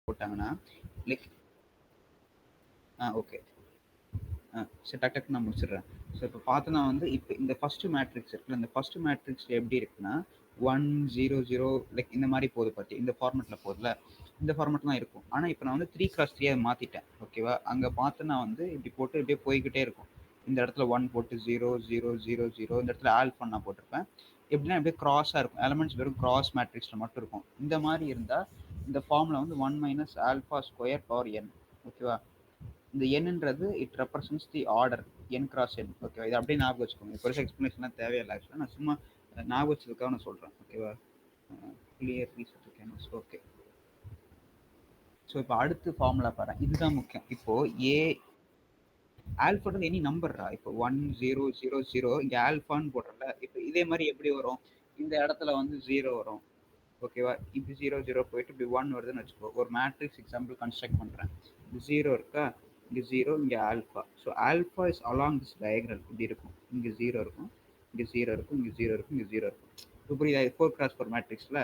போட்டாங்கன்னா like okay சரி டக்கு நான் முடிச்சிடுறேன். ஸோ இப்போ பார்த்தோன்னா வந்து இப்போ இந்த ஃபர்ஸ்ட் மேட்ரிக்ஸ் இருக்குல்ல, இந்த ஃபர்ஸ்ட் மேட்ரிக்ஸ் எப்படி இருக்குன்னா 1 0 0 லைக் இந்த மாதிரி போகுது பார்த்தி இந்த ஃபார்மெட்டில் போகுதுல, இந்த ஃபார்மெட் தான் இருக்கும். ஆனால் இப்போ நான் வந்து 3x3 மாற்றிட்டேன். ஓகேவா, அங்கே பார்த்தோன்னா வந்து இப்படி போட்டு இப்படியே போய்கிட்டே இருக்கும். இந்த இடத்துல 1 போட்டு 0 0 0 0 இந்த இடத்துல ஆல்ஃபா நான் போட்டிருப்பேன். எப்படின்னா அப்படியே கிராஸாக இருக்கும், எலமெண்ட்ஸ் வெறும் கிராஸ் மேட்ரிக்ஸில் மட்டும் இருக்கும். இந்த மாதிரி இருந்தால் இந்த ஃபார்மில் வந்து 1 - ஆல்ஃபா ஸ்கொயர் பவர் n. ஓகேவா, இந்த என்னன்றது it represents the order n cross n. ஓகேவா, இது அப்படியே ஞாபகம் வச்சுக்கோங்க. இப்போ எக்ஸ்பிளேஷன்லாம் தேவையில்லை. ஆக்சுவலாக நான் சும்மா ஞாபகம் வச்சதுக்காக நான் சொல்கிறேன். ஓகேவா, clear reset canvas. Okay, so இப்போ அடுத்து ஃபார்முலா பாருங்க, இதுதான் முக்கியம். இப்போ ஏ ஆல்ஃபான்றது எனி நம்பர்ரா. இப்போ 1 0 0 0 இங்கே ஆல்ஃபான்னு போடுறல, இப்போ இதே மாதிரி எப்படி வரும், இந்த இடத்துல வந்து 0 வரும். ஓகேவா, இப்படி 0 0 போயிட்டு இப்படி 1 வருதுன்னு வச்சுக்கோ. ஒரு மேட்ரிக்ஸ் எக்ஸாம்பிள் கன்ஸ்ட்ரக்ட் பண்ணுறேன். இது 0 இருக்கா, இங்கே 0, இங்கே alpha. So alpha is along this diagram இப்படி இருக்கும். இங்கே 0 இருக்கும், இங்கே 0 இருக்கும், இங்கே 0 இருக்கும், இங்கே 0 இருக்கும். இப்போ புரியுதா, 4x4 மேட்ரிக்ஸில்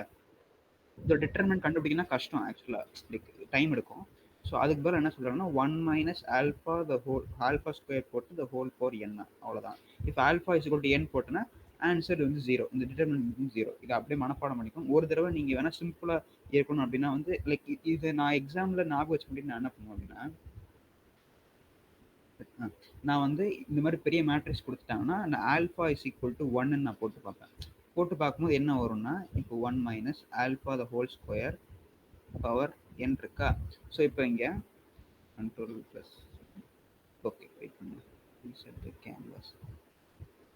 இந்த டிட்டர்மெண்ட் கண்டுபிடிக்கணும் கஷ்டம் ஆக்சுவலாக, லைக் டைம் எடுக்கும். ஸோ அதுக்கு பதில் என்ன சொல்கிறாங்கன்னா 1 - alpha the whole alpha square போட்டு த ஹோல் பவர் என்ன, அவ்வளோதான். இப்போ alpha is equal to n போட்டோன்னா ஆன்சர் வந்து 0, இந்த டிட்டர்மெண்ட் வந்து 0. இதை அப்படியே மனப்பாடம் பண்ணிக்கும். ஒரு தடவை நீங்கள் வேணால் சிம்பிளாக இருக்கணும் அப்படின்னா வந்து லைக் இது நான் எக்ஸாமில் ஞாபகம் வச்சு முடியும். நான் என்ன பண்ணுவேன் அப்படின்னா, நான் வந்து இந்த மாதிரி பெரிய மேட்ரிக்ஸ் கொடுத்துட்டாங்கன்னா நான் ஆல்ஃபா இஸ் ஈக்குவல் டு 1 நான் போட்டு பார்ப்பேன். போட்டு பார்க்கும்போது என்ன வரும்னா, இப்போ 1 - alpha the whole square power n இருக்கா. ஸோ இப்போ இங்கே கண்ட்ரோல் ப்ளஸ், ஓகே வெயிட் பண்ணுங்க, ரீசெட் தி கேன்வாஸ்.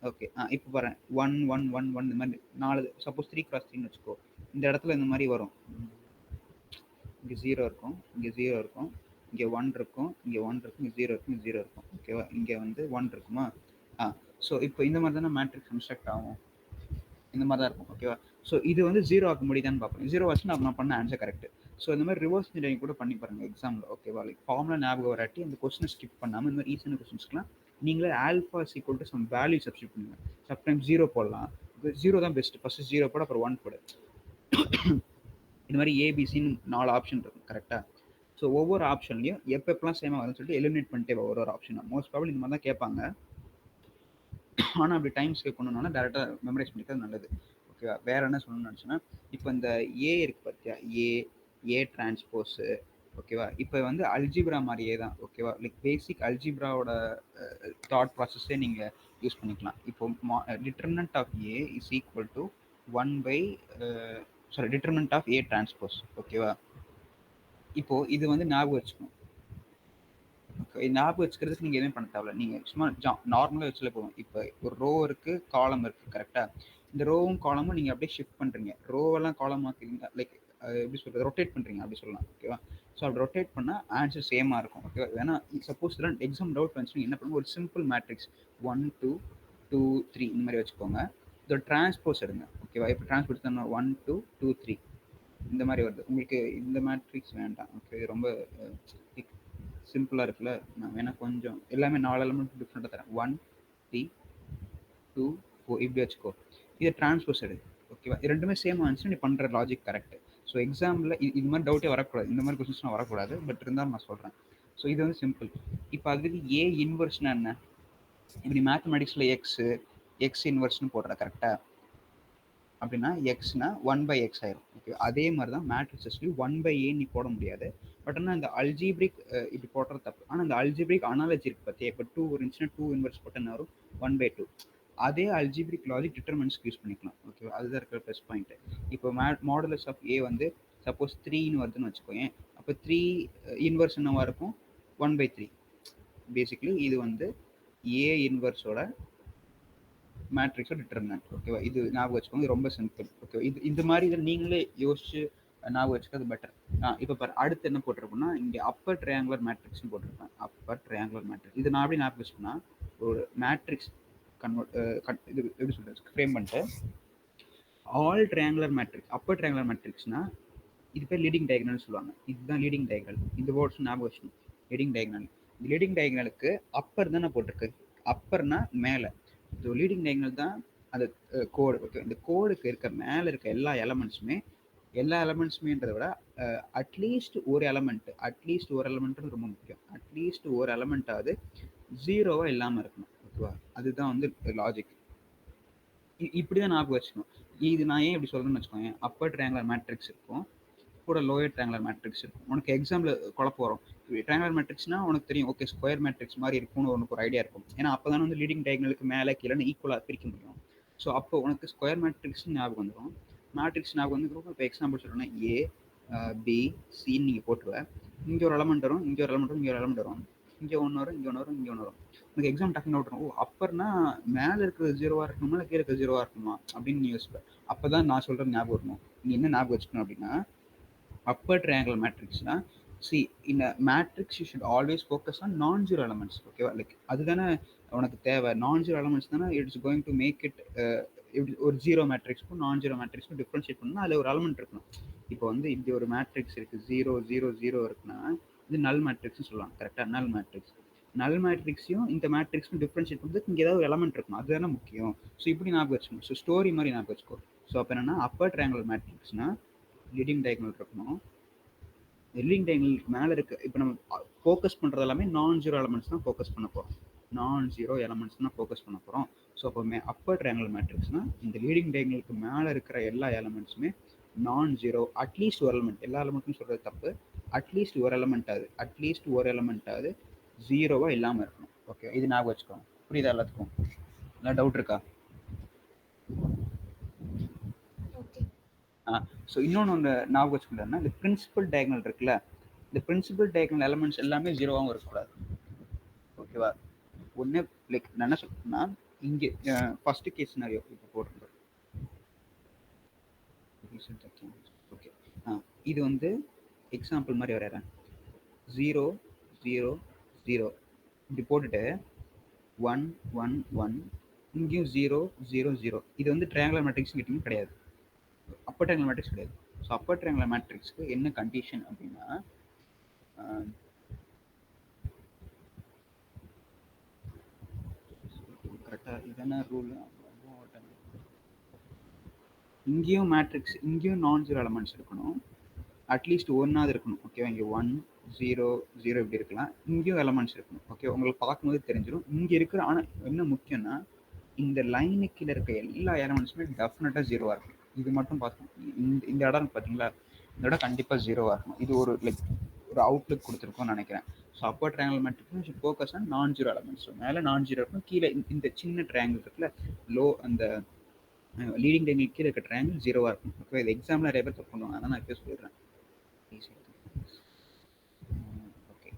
ஓகே, இப்போ பாருங்க 1 1 1 1 இந்த மாதிரி 4, சப்போஸ் 3x3ன்னு வச்சுக்கோ. இந்த இடத்துல இந்த மாதிரி வரும். இங்கே 0 இருக்கும், இங்கே 0 இருக்கும், இங்கே 1 இருக்கும், இங்கே 1 இருக்கும், இங்கே 0 இருக்கும், இங்கே 0 இருக்கும். ஓகேவா, இங்கே வந்து 1 இருக்குமா. ஸோ இப்போ இந்த மாதிரி தானே மேட்ரிக்ஸ் கன்ஸ்ட்ரக்ட் ஆகும், இந்த மாதிரி தான் இருக்கும். ஓகேவா, ஸோ இது வந்து 0 ஆக்க முடியுதான்னு பார்ப்போம். 0 ஆச்சு நான் பண்ண ஆன்சர் கரெக்ட். ஸோ இந்த மாதிரி ரிவர்ஸ் இன்ஜினியரிங் கூட பண்ணி பாருங்க எக்ஸாமில். ஓகேவா, லைக் ஃபார்முலா ஞாபகம் வராட்டி அந்த கொஸ்டினை ஸ்கிப் பண்ணாமல் இந்த மாதிரி ஈஸியான கொஸ்டின்ஸ்க்குலாம் நீங்களே alpha equal to some value substitute பண்ணுங்க. சம்டைம்ஸ் 0 போடலாம், 0 தான் பெஸ்ட். ஃபர்ஸ்ட் 0 போட அப்புறம் 1 போடு. இந்த மாதிரி ஏபிசின்னு 4 ஆப்ஷன் இருக்கும் கரெக்டாக. ஸோ ஒவ்வொரு ஆப்ஷன்லையும் எப்பெல்லாம் சேம் ஆகுதுன்னு சொல்லிட்டு எலிமினேட் பண்ணிட்டே ஒரு ஆப்ஷன். மோஸ்ட் ப்ராபபிள் இந்த மாதிரி தான் கேட்பாங்க. ஆனால் அப்படி டைம் சேவ் பண்ணணும்னா டேரெக்டாக மெமரைஸ் பண்ணிக்கிறது நல்லது. ஓகேவா, வேற என்ன சொல்லணும்னு நினச்சோன்னா, இப்போ இந்த ஏ இருக்கு பார்த்தியா, ஏ டிரான்ஸ்போஸு. ஓகேவா, இப்போ வந்து அல்ஜிப்ரா மாதிரியே தான். ஓகேவா, லைக் பேசிக் அல்ஜிப்ராவோட தாட் ப்ராசஸே நீங்கள் யூஸ் பண்ணிக்கலாம். இப்போ determinant of A is equal to 1 sorry determinant of A transpose. ஓகேவா, இப்போ இது வந்து ஞாபகம் வச்சுக்கணும். ஓகே, ஞாபகம் வச்சுக்கிறதுக்கு நீங்கள் எதுவும் பண்ண தேவையில்ல. நீங்கள் சும்மா நார்மலாக வச்சுல போகும். இப்போ ஒரு ரோ இருக்குது, காலம் இருக்குது கரெக்டாக. இந்த ரோவும் காலமும் நீங்கள் அப்படியே ஷிஃப்ட் பண்ணுறீங்க. ரோவெல்லாம் காலம் ஆக்குறீங்க, லைக் எப்படி சொல்கிறது, ரொட்டேட் பண்ணுறீங்க அப்படி சொல்லலாம். ஓகேவா, ஸோ அப்படி ரொட்டேட் பண்ணால் ஆன்சர் சேமாக இருக்கும். ஓகேவா, ஏன்னா சப்போஸ் இதெல்லாம் எக்ஸாம் டவுட் வந்துச்சுன்னா என்ன பண்ணுங்க, ஒரு சிம்பிள் மேட்ரிக்ஸ் 1 2 2 3 இந்த மாதிரி வச்சுக்கோங்க. இதோட டிரான்ஸ்போஸ் எடுங்க. ஓகேவா, இப்போ டிரான்ஸ்போஸ் தானே 1 2 2 3 இந்த மாதிரி வருது. உங்களுக்கு இந்த மேட்ரிக்ஸ் வேண்டாம். ஓகே, ரொம்ப சிம்பிளாக இருக்குல்ல. நான் வேணால் கொஞ்சம் எல்லாமே 4 எலமெண்ட் டிஃப்ரெண்ட்டாக தரேன். 1 3 2 4 இப்படி வச்சுக்கோ. இதை டிரான்ஸ்போஸ் எடு. ஓகேவா, இது ரெண்டுமே சேம் ஆன்சர். நீ பண்ணுற லாஜிக் கரெக்ட். ஸோ எக்ஸாமில் இது மாதிரி டவுட்டே வரக்கூடாது, இந்த மாதிரி கொஸ்டின்ஸ்லாம் வரக்கூடாது. பட் இருந்தாலும் நான் சொல்கிறேன். ஸோ இது வந்து சிம்பிள். இப்போ அதுக்கு ஏ இன்வெர்ஸ்னா என்ன, இப்படி மேத்தமெட்டிக்ஸில் எக்ஸ் இன்வெர்ஸ்னு போடுற கரெக்டாக. அப்படின்னா எக்ஸ்னா 1/x ஆயிரும். ஓகே, அதே மாதிரி தான் மேட்ரிக்ஸஸ்லையும் 1/a நீ போட முடியாது. பட் ஆனால் இந்த அல்ஜிப்ரிக் இப்படி போடுறது தப்பு. ஆனால் இந்த அல்ஜிப்ரிக் அனாலஜி இருக்கு பார்த்தியா, இப்போ 2 இருந்துச்சுன்னா 2 இன்வெர்ஸ் போட்டால் என்ன வரும், 1/2. அதே அல்ஜிப்ரிக் லாஜிக் டிட்டர்மெண்ட்ஸ்க்கு யூஸ் பண்ணிக்கலாம். ஓகே, அதுதான் இருக்கிற ப்ளஸ் பாயிண்ட். இப்போ மாடுலஸ் ஆஃப் ஏ வந்து சப்போஸ் 3ன்னு வருதுன்னு வச்சுக்கோங்க. அப்போ 3 இன்வெர்ஸ் என்னவா இருக்கும், 1/3. பேசிக்கலி இது வந்து ஏ இன்வெர்ஸோட மேட்ரிக்ஸோட டிட்டர்மினன்ட். ஓகேவா, இது ஞாபகம் வச்சுக்கோங்க, ரொம்ப சிம்பிள். ஓகே, இது இந்த மாதிரி இதை நீங்களே யோசிச்சு ஞாபகம் வச்சுக்கிறது பெட்டர். இப்போ பாரு, அடுத்து என்ன போட்டிருப்போம்னா, இங்கே அப்பர் ட்ரையாங்குலர் மேட்ரிக்ஸ்னு போட்டிருப்பேன். அப்பர் ட்ரையாங்குலர் மேட்ரிக்ஸ் இது நான் எப்படி ஞாபகம் வச்சுக்கோன்னா, ஒரு மேட்ரிக்ஸ் இது எப்படி சொல்றது, ஃப்ரேம் பண்ணிட்டு all triangular matrix, upper triangular மேட்ரிக்ஸ்னா இது பேர் லீடிங் டயகனல் சொல்லுவாங்க. இதுதான் லீடிங் டயகனல். இந்த வேர்ட்ஸ் ஞாபகம் வச்சுக்கணும், லீடிங் டயகனல். இந்த லீடிங் டயகனலுக்கு அப்பர் தானே போட்டிருக்கு, அப்பர்னா மேலே. லீடிங் டயகனல் தான் அந்த கோடு. ஓகே, இந்த கோடுக்கு இருக்க மேலே இருக்க எல்லா எலமெண்ட்ஸுமே எல்லா எலமெண்ட்ஸுமேன்றதை விட அட்லீஸ்ட் ஒரு எலமெண்ட் ரொம்ப முக்கியம். அட்லீஸ்ட் ஒரு எலமெண்ட்டாவது ஜீரோவா இல்லாமல் இருக்கணும். ஓகேவா? அதுதான் வந்து லாஜிக். இப்படி தான் ஞாபகம் வச்சுக்கணும். இது நான் ஏன் இப்படி சொல்கிறேன்னு வச்சுக்கோங்க. அப்பர் ட்ரையாங்குலர் மேட்ரிக்ஸ் இருக்கும், கூட லோயர் ட்ரையாங்குலர் மேட்ரிக்ஸ் இருக்கும். உனக்கு எக்ஸாம்பிள் குழப்பம் வரும். ட்ரையாங்குலர் மேட்ரிக்ஸ்னா உனக்கு தெரியும், ஓகே ஸ்கொயர் மேட்ரிக்ஸ் மாதிரி இருக்கும்னு உனக்கு ஒரு ஐடியா இருக்கும். ஏன்னா அப்போ தான் வந்து லீடிங் டயகனலுக்கு மேலே கீழே ஈக்குவலாக பிரிக்க முடியும். ஸோ அப்போ உனக்கு ஸ்கொயர் மேட்ரிக்ஸ் ஞாபகம் வந்துடும். மேட்ரிக்ஸ் ஞாபகம் வந்து இப்போ எக்ஸாம்பிள் சொல்லணும்னா ஏ பி சின்னு நீங்கள் போட்டுருவேன். இங்கே ஒரு எலமெண்ட் வரும், இங்கே ஒரு எலமெண்ட் வரும், இங்கே ஒரு எலமெண்ட் வரும், இங்கே ஒன்று வரும், இங்கே ஒன்று வரும், இங்கே ஒன்று வரும். உனக்கு எக்ஸாம் டக்குன்னு விட்டுரும். ஓ அப்பர்னா மேலே இருக்கிறது ஜீரோவாக இருக்கணுமா இல்லை கீழே இருக்கிறது ஜீரோவாக இருக்கணுமா அப்படின்னு நீ யோசிப்பேன். அப்போ தான் நான் சொல்கிறது ஞாபகம் வரணும். நீ என்ன ஞாபகம் வச்சுக்கணும் அப்படின்னா, அப்பர் ட்ரையாங்கிள் மேட்ரிக்ஸ்னா இந்த matrix you should always focus on non zero elements. ஓகேவா? லைக் அதுதானே உனக்கு தேவை. நான் ஜீரோ எலமெண்ட்ஸ் தானே it's going to make it ஒரு ஜீரோ மேட்ரிக்ஸ்க்கும் நான் ஜீரோ மேட்ரிக்ஸ்க்கும் டிஃப்ரென்ஷியேட் பண்ணணும்னா அதில் ஒரு எலமெண்ட் இருக்கணும். இப்போ வந்து இப்படி ஒரு மேட்ரிக்ஸ் இருக்குது, 0 0 0 இருக்குன்னா இது நல் மேட்ரிக்ஸ்னு சொல்லலாம். கரெக்டாக? நல் மேட்ரிக்ஸ். நல் மேட்ரிக்ஸையும் இந்த மேட்ரிக்ஸ்க்கும் டிஃப்ரென்ஷியேட் பண்ணுறதுக்கு இங்கே ஏதாவது ஒரு எலமெண்ட் இருக்கணும். அதுதானே முக்கியம். ஸோ இப்படி ஞாபகம் வச்சுக்கணும். ஸோ ஸ்டோரி மாதிரி ஞாபகம் வச்சுக்கோ. ஸோ அப்போ என்னன்னா, அப்பர் ட்ரையாங்குலர் மேட்ரிக்ஸ்னா லீடிங் டயகனல் இருக்கணும். லீடிங் டயகனலுக்கு மேலே இருக்க இப்போ நம்ம ஃபோக்கஸ் பண்ணுறது எல்லாமே நான் ஜீரோ எலமெண்ட்ஸ் தான் ஃபோக்கஸ் பண்ண போகிறோம். நான் ஜீரோ எலமெண்ட்ஸ் தான் ஃபோக்கஸ் பண்ண போகிறோம். ஸோ அப்போ அப்பர் ட்ரையாங்குலர் மேட்ரிக்ஸ்னால் இந்த லீடிங் டயகனலுக்கு மேலே இருக்கிற எல்லா எலமெண்ட்ஸுமே நான் ஜீரோ. அட்லீஸ்ட் ஒரு எலமெண்ட், எல்லா எலமெண்ட்டும் சொல்கிறது தப்பு, அட்லீஸ்ட் ஒரு எலமெண்ட்டாவது ஜீரோவாக இல்லாமல் இருக்கணும். ஓகே, இது ஞாபகம் வச்சுக்கோங்க. புரியுதா எல்லாத்துக்கும்? இல்லை டவுட் இருக்கா? ஸோ இன்னொன்று ஒன்று ஞாபகம் வச்சுக்கிட்டோம்னா, இந்த பிரின்சிபல் டயகனல் இருக்குல்ல, இந்த பிரின்சிபல் டயகனல் எலமெண்ட்ஸ் எல்லாமே ஜீரோவாகவும் இருக்கக்கூடாது. ஓகேவா? ஒன்று லைக் நான் என்ன சொல்றேன்னா, இங்கே ஃபர்ஸ்ட் கேஸ் சினாரியோ இப்போ போட்டுருக்கோம். ஓகே, இது வந்து எக்ஸாம்பிள் மாதிரி வரையறேன். 0 0 0 இப்படி போட்டுட்டு 1 1 1 இங்கேயும் 0 0 0. இது வந்து ட்ரையாங்குலர் மேட்ரிக்ஸ் கிட்டயும் கிடையாது, அப்பர் ட்ரையாங்குலர் மேட்ரிக்ஸ் கிடையாது. ஸோ அப்பர் ட்ரையாங்குலர் மேட்ரிக்ஸ்க்கு என்ன கண்டிஷன் அப்படின்னா, கரெக்டாக இதான ரூல். இங்கேயும் மேட்ரிக்ஸ், இங்கேயும் நான் ஜீரோ எலமெண்ட்ஸ் இருக்கணும், அட்லீஸ்ட் ஒன்னாவது இருக்கணும். ஓகேவா? இங்கே 1 0 0 இப்படி இருக்கலாம். இங்கேயும் எலமெண்ட்ஸ் இருக்கணும். ஓகே, உங்களுக்கு பார்க்கும்போது தெரிஞ்சிடும் இங்கே இருக்கிற. ஆனால் என்ன முக்கியம்னா, இந்த லைனுக்கு கீழே இருக்க எல்லா எலமெண்ட்ஸுமே டெஃபினட்டாக ஜீரோவாக இருக்கும். இது மட்டும் பார்க்கணும். இந்த இடம் பார்த்தீங்களா, இந்த இடம் கண்டிப்பாக ஜீரோவாக இருக்கும். இது ஒரு லைக் ஒரு அவுட்லுக் கொடுத்துருக்கோம்னு நினைக்கிறேன். So Appar triangle matrix focus on non zero elements. So மேலே நான் ஜீரோ இருக்கும், கீழே இந்த சின்ன ட்ரையாங்கிள் இருக்குல்ல, லோ அந்த லீடிங் டயகனல் கீழே இருக்க ட்ரையாங்கிள் ஜீரோவாக இருக்கும். ஓகே, இது எக்ஸாம்பிள் நிறைய பேர் தப்பு பண்ணுவாங்க, அதான் நான் இப்போ சொல்லிடுறேன். ஓகே,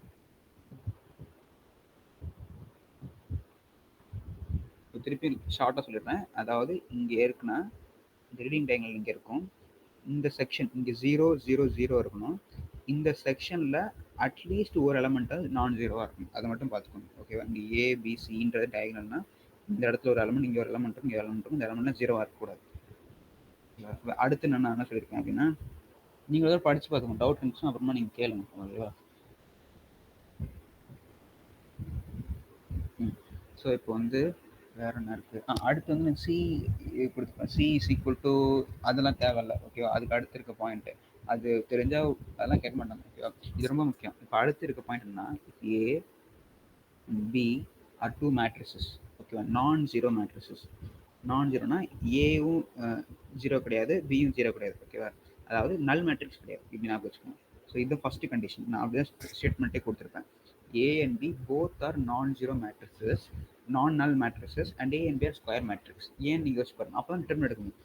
திருப்பி ஷார்ட்டாக சொல்லிடுறேன். அதாவது இங்கே இருக்குன்னா, இந்த லீடிங் டயகனல் இங்கே இருக்கும், இந்த செக்ஷன் இங்கே 0 0 0 இருக்கணும், இந்த செக்ஷனில் அட்லீஸ்ட் ஒரு எலமெண்ட்டாக நான் ஜீரோவாக இருக்கணும். அதை மட்டும் பார்த்துக்கோங்க. ஓகேவா? இங்கே ஏபிசின்றது டயகனல்னா இந்த இடத்துல ஒரு எலமெண்ட், இங்கே ஒரு எலமெண்ட் இருக்கும், இங்கே எலமெண்ட் இருக்கும், இந்த எலமெண்ட்லாம் ஜீரோவாக இருக்கக்கூடாது. அடுத்து நான் என்ன சொல்லியிருக்கேன் அப்படின்னா, நீங்கள் ஏதாவது படித்து பார்க்கணும், டவுட் இருந்துச்சுன்னா அப்புறமா நீங்கள் கேளுங்க. ஓகேவா? ஸோ இப்போ வந்து வேற என்ன இருக்குது, அடுத்து வந்து நான் சி கொடுத்துருப்பேன். சி இஸ் ஈக்குவல் டு அதெல்லாம் தேவையில்ல. ஓகேவா? அதுக்கு அடுத்து இருக்க பாயிண்ட் அது தெரிஞ்சால் அதெல்லாம் கேட்க மாட்டாங்க. ஓகேவா? இது ரொம்ப முக்கியம். இப்போ அடுத்து இருக்க பாயிண்ட் என்னன்னா, ஏ பி ஆர் டூ மேட்ரிசஸ். ஓகேவா? நான் ஜீரோ மேட்ரிசஸ். நான் ஜீரோனா ஏவும் ஜீரோ கிடையாது, பியும் ஜீரோ கிடையாது. ஓகேவா? அதாவது நல் மேட்ரிக்ஸ் கிடையாது. இப்படி ஞாபகம் வச்சுக்கோங்க. ஸோ இது ஃபர்ஸ்ட் கண்டிஷன். நான் அப்படியே ஸ்டேட்மெண்ட்டே கொடுத்துருப்பேன். A and B both are non-zero matrices, non-null matrices, and A and B are square matrix. ஏன் நீங்கள் யோசிச்சு பாருங்க. அப்போ தான் டிட்டர்மினன்ட் எடுக்கணும்.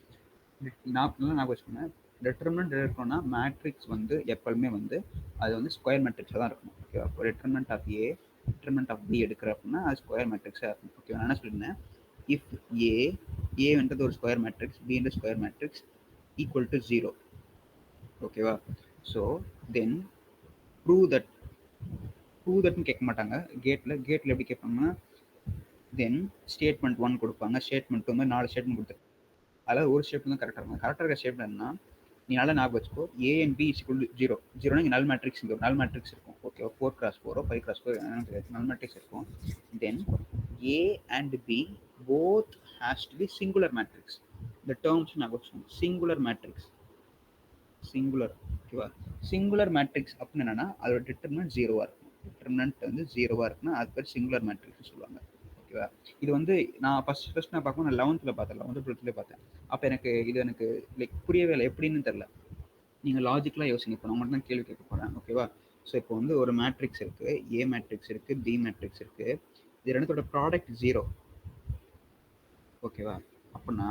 நான் வச்சுக்கோங்க, டிட்டர்மினன்ட் எடுக்கணும்னா மேட்ரிக்ஸ் வந்து எப்பவுமே வந்து அது வந்து ஸ்கொயர் மேட்ரிக்ஸாக தான் இருக்கணும். ஓகேவா? இப்போ determinant of A, determinant of B எடுக்கிற அப்படின்னா அது ஸ்கொயர் மேட்ரிக்ஸாக இருக்கும். ஓகேவா? நான் என்ன சொல்லியிருந்தேன், இஃப் ஏன்றது ஒரு ஸ்கொயர் மேட்ரிக்ஸ், பின்ற ஸ்கொயர் மேட்ரிக்ஸ் ஈக்குவல் டு 0. ஓகேவா? ஸோ தென் ப்ரூவ் தட்னு கேட்க மாட்டாங்க. கேட்டில் எப்படி கேட்பாங்கன்னா, தென் ஸ்டேட்மெண்ட் 1 கொடுப்பாங்க, ஸ்டேட்மெண்ட் 2 மாதிரி 4 ஸ்டேட்மெண்ட் கொடுத்துரு. அதாவது ஒரு ஸ்டேட்மெண்ட் தான் கரெக்டாக இருக்கும். கரெக்டாக இருக்க ஸ்டேட்மெண்ட் என்னன்னா, நீ நல்லா ஞாபகம் வச்சுக்கோ, A and B is equal to 0. 0னா இங்கே நல் மேட்ரிக்ஸ், இங்கே ஒரு நல் மேட்ரிக்ஸ் இருக்கும். ஓகேவா? 4x4 5x4 நல் மேட்ரிக்ஸ் இருக்கும். Then A and B both has to be singular matrix. இந்த டேர்ம்ஸ் ஞாபகம் வச்சுக்கோங்க. Singular matrix. சிங்குலர். ஓகேவா? சிங்குலர் மேட்ரிக்ஸ் அப்படின்னு என்னன்னா அதோட டிட்டர்மினன்ட் ஜீரோவா இருக்கும். டிட்டர்மினன்ட் வந்து ஜீரோவா இருக்குன்னா அது பேர் சிங்குலர் மேட்ரிக்ஸ் சொல்லுவாங்க. ஓகேவா? இது வந்து நான் ஃபர்ஸ்ட் நான் பார்க்கும்போது நான் 11th பார்த்தேன். 11th 12th பார்த்தேன். அப்போ எனக்கு லைக் புரியவே இல்லை, எப்படின்னு தெரியல. நீங்கள் லாஜிக்கலாக யோசிங்க. இப்போ நான் மட்டும் தான் கேள்வி கேட்க போகிறேன். ஓகேவா? ஸோ இப்போ வந்து ஒரு மேட்ரிக்ஸ் இருக்குது, ஏ மேட்ரிக்ஸ் இருக்குது, பி மேட்ரிக்ஸ் இருக்குது. இது ரெண்டுத்தோட ப்ராடக்ட் ஜீரோ. ஓகேவா? அப்படின்னா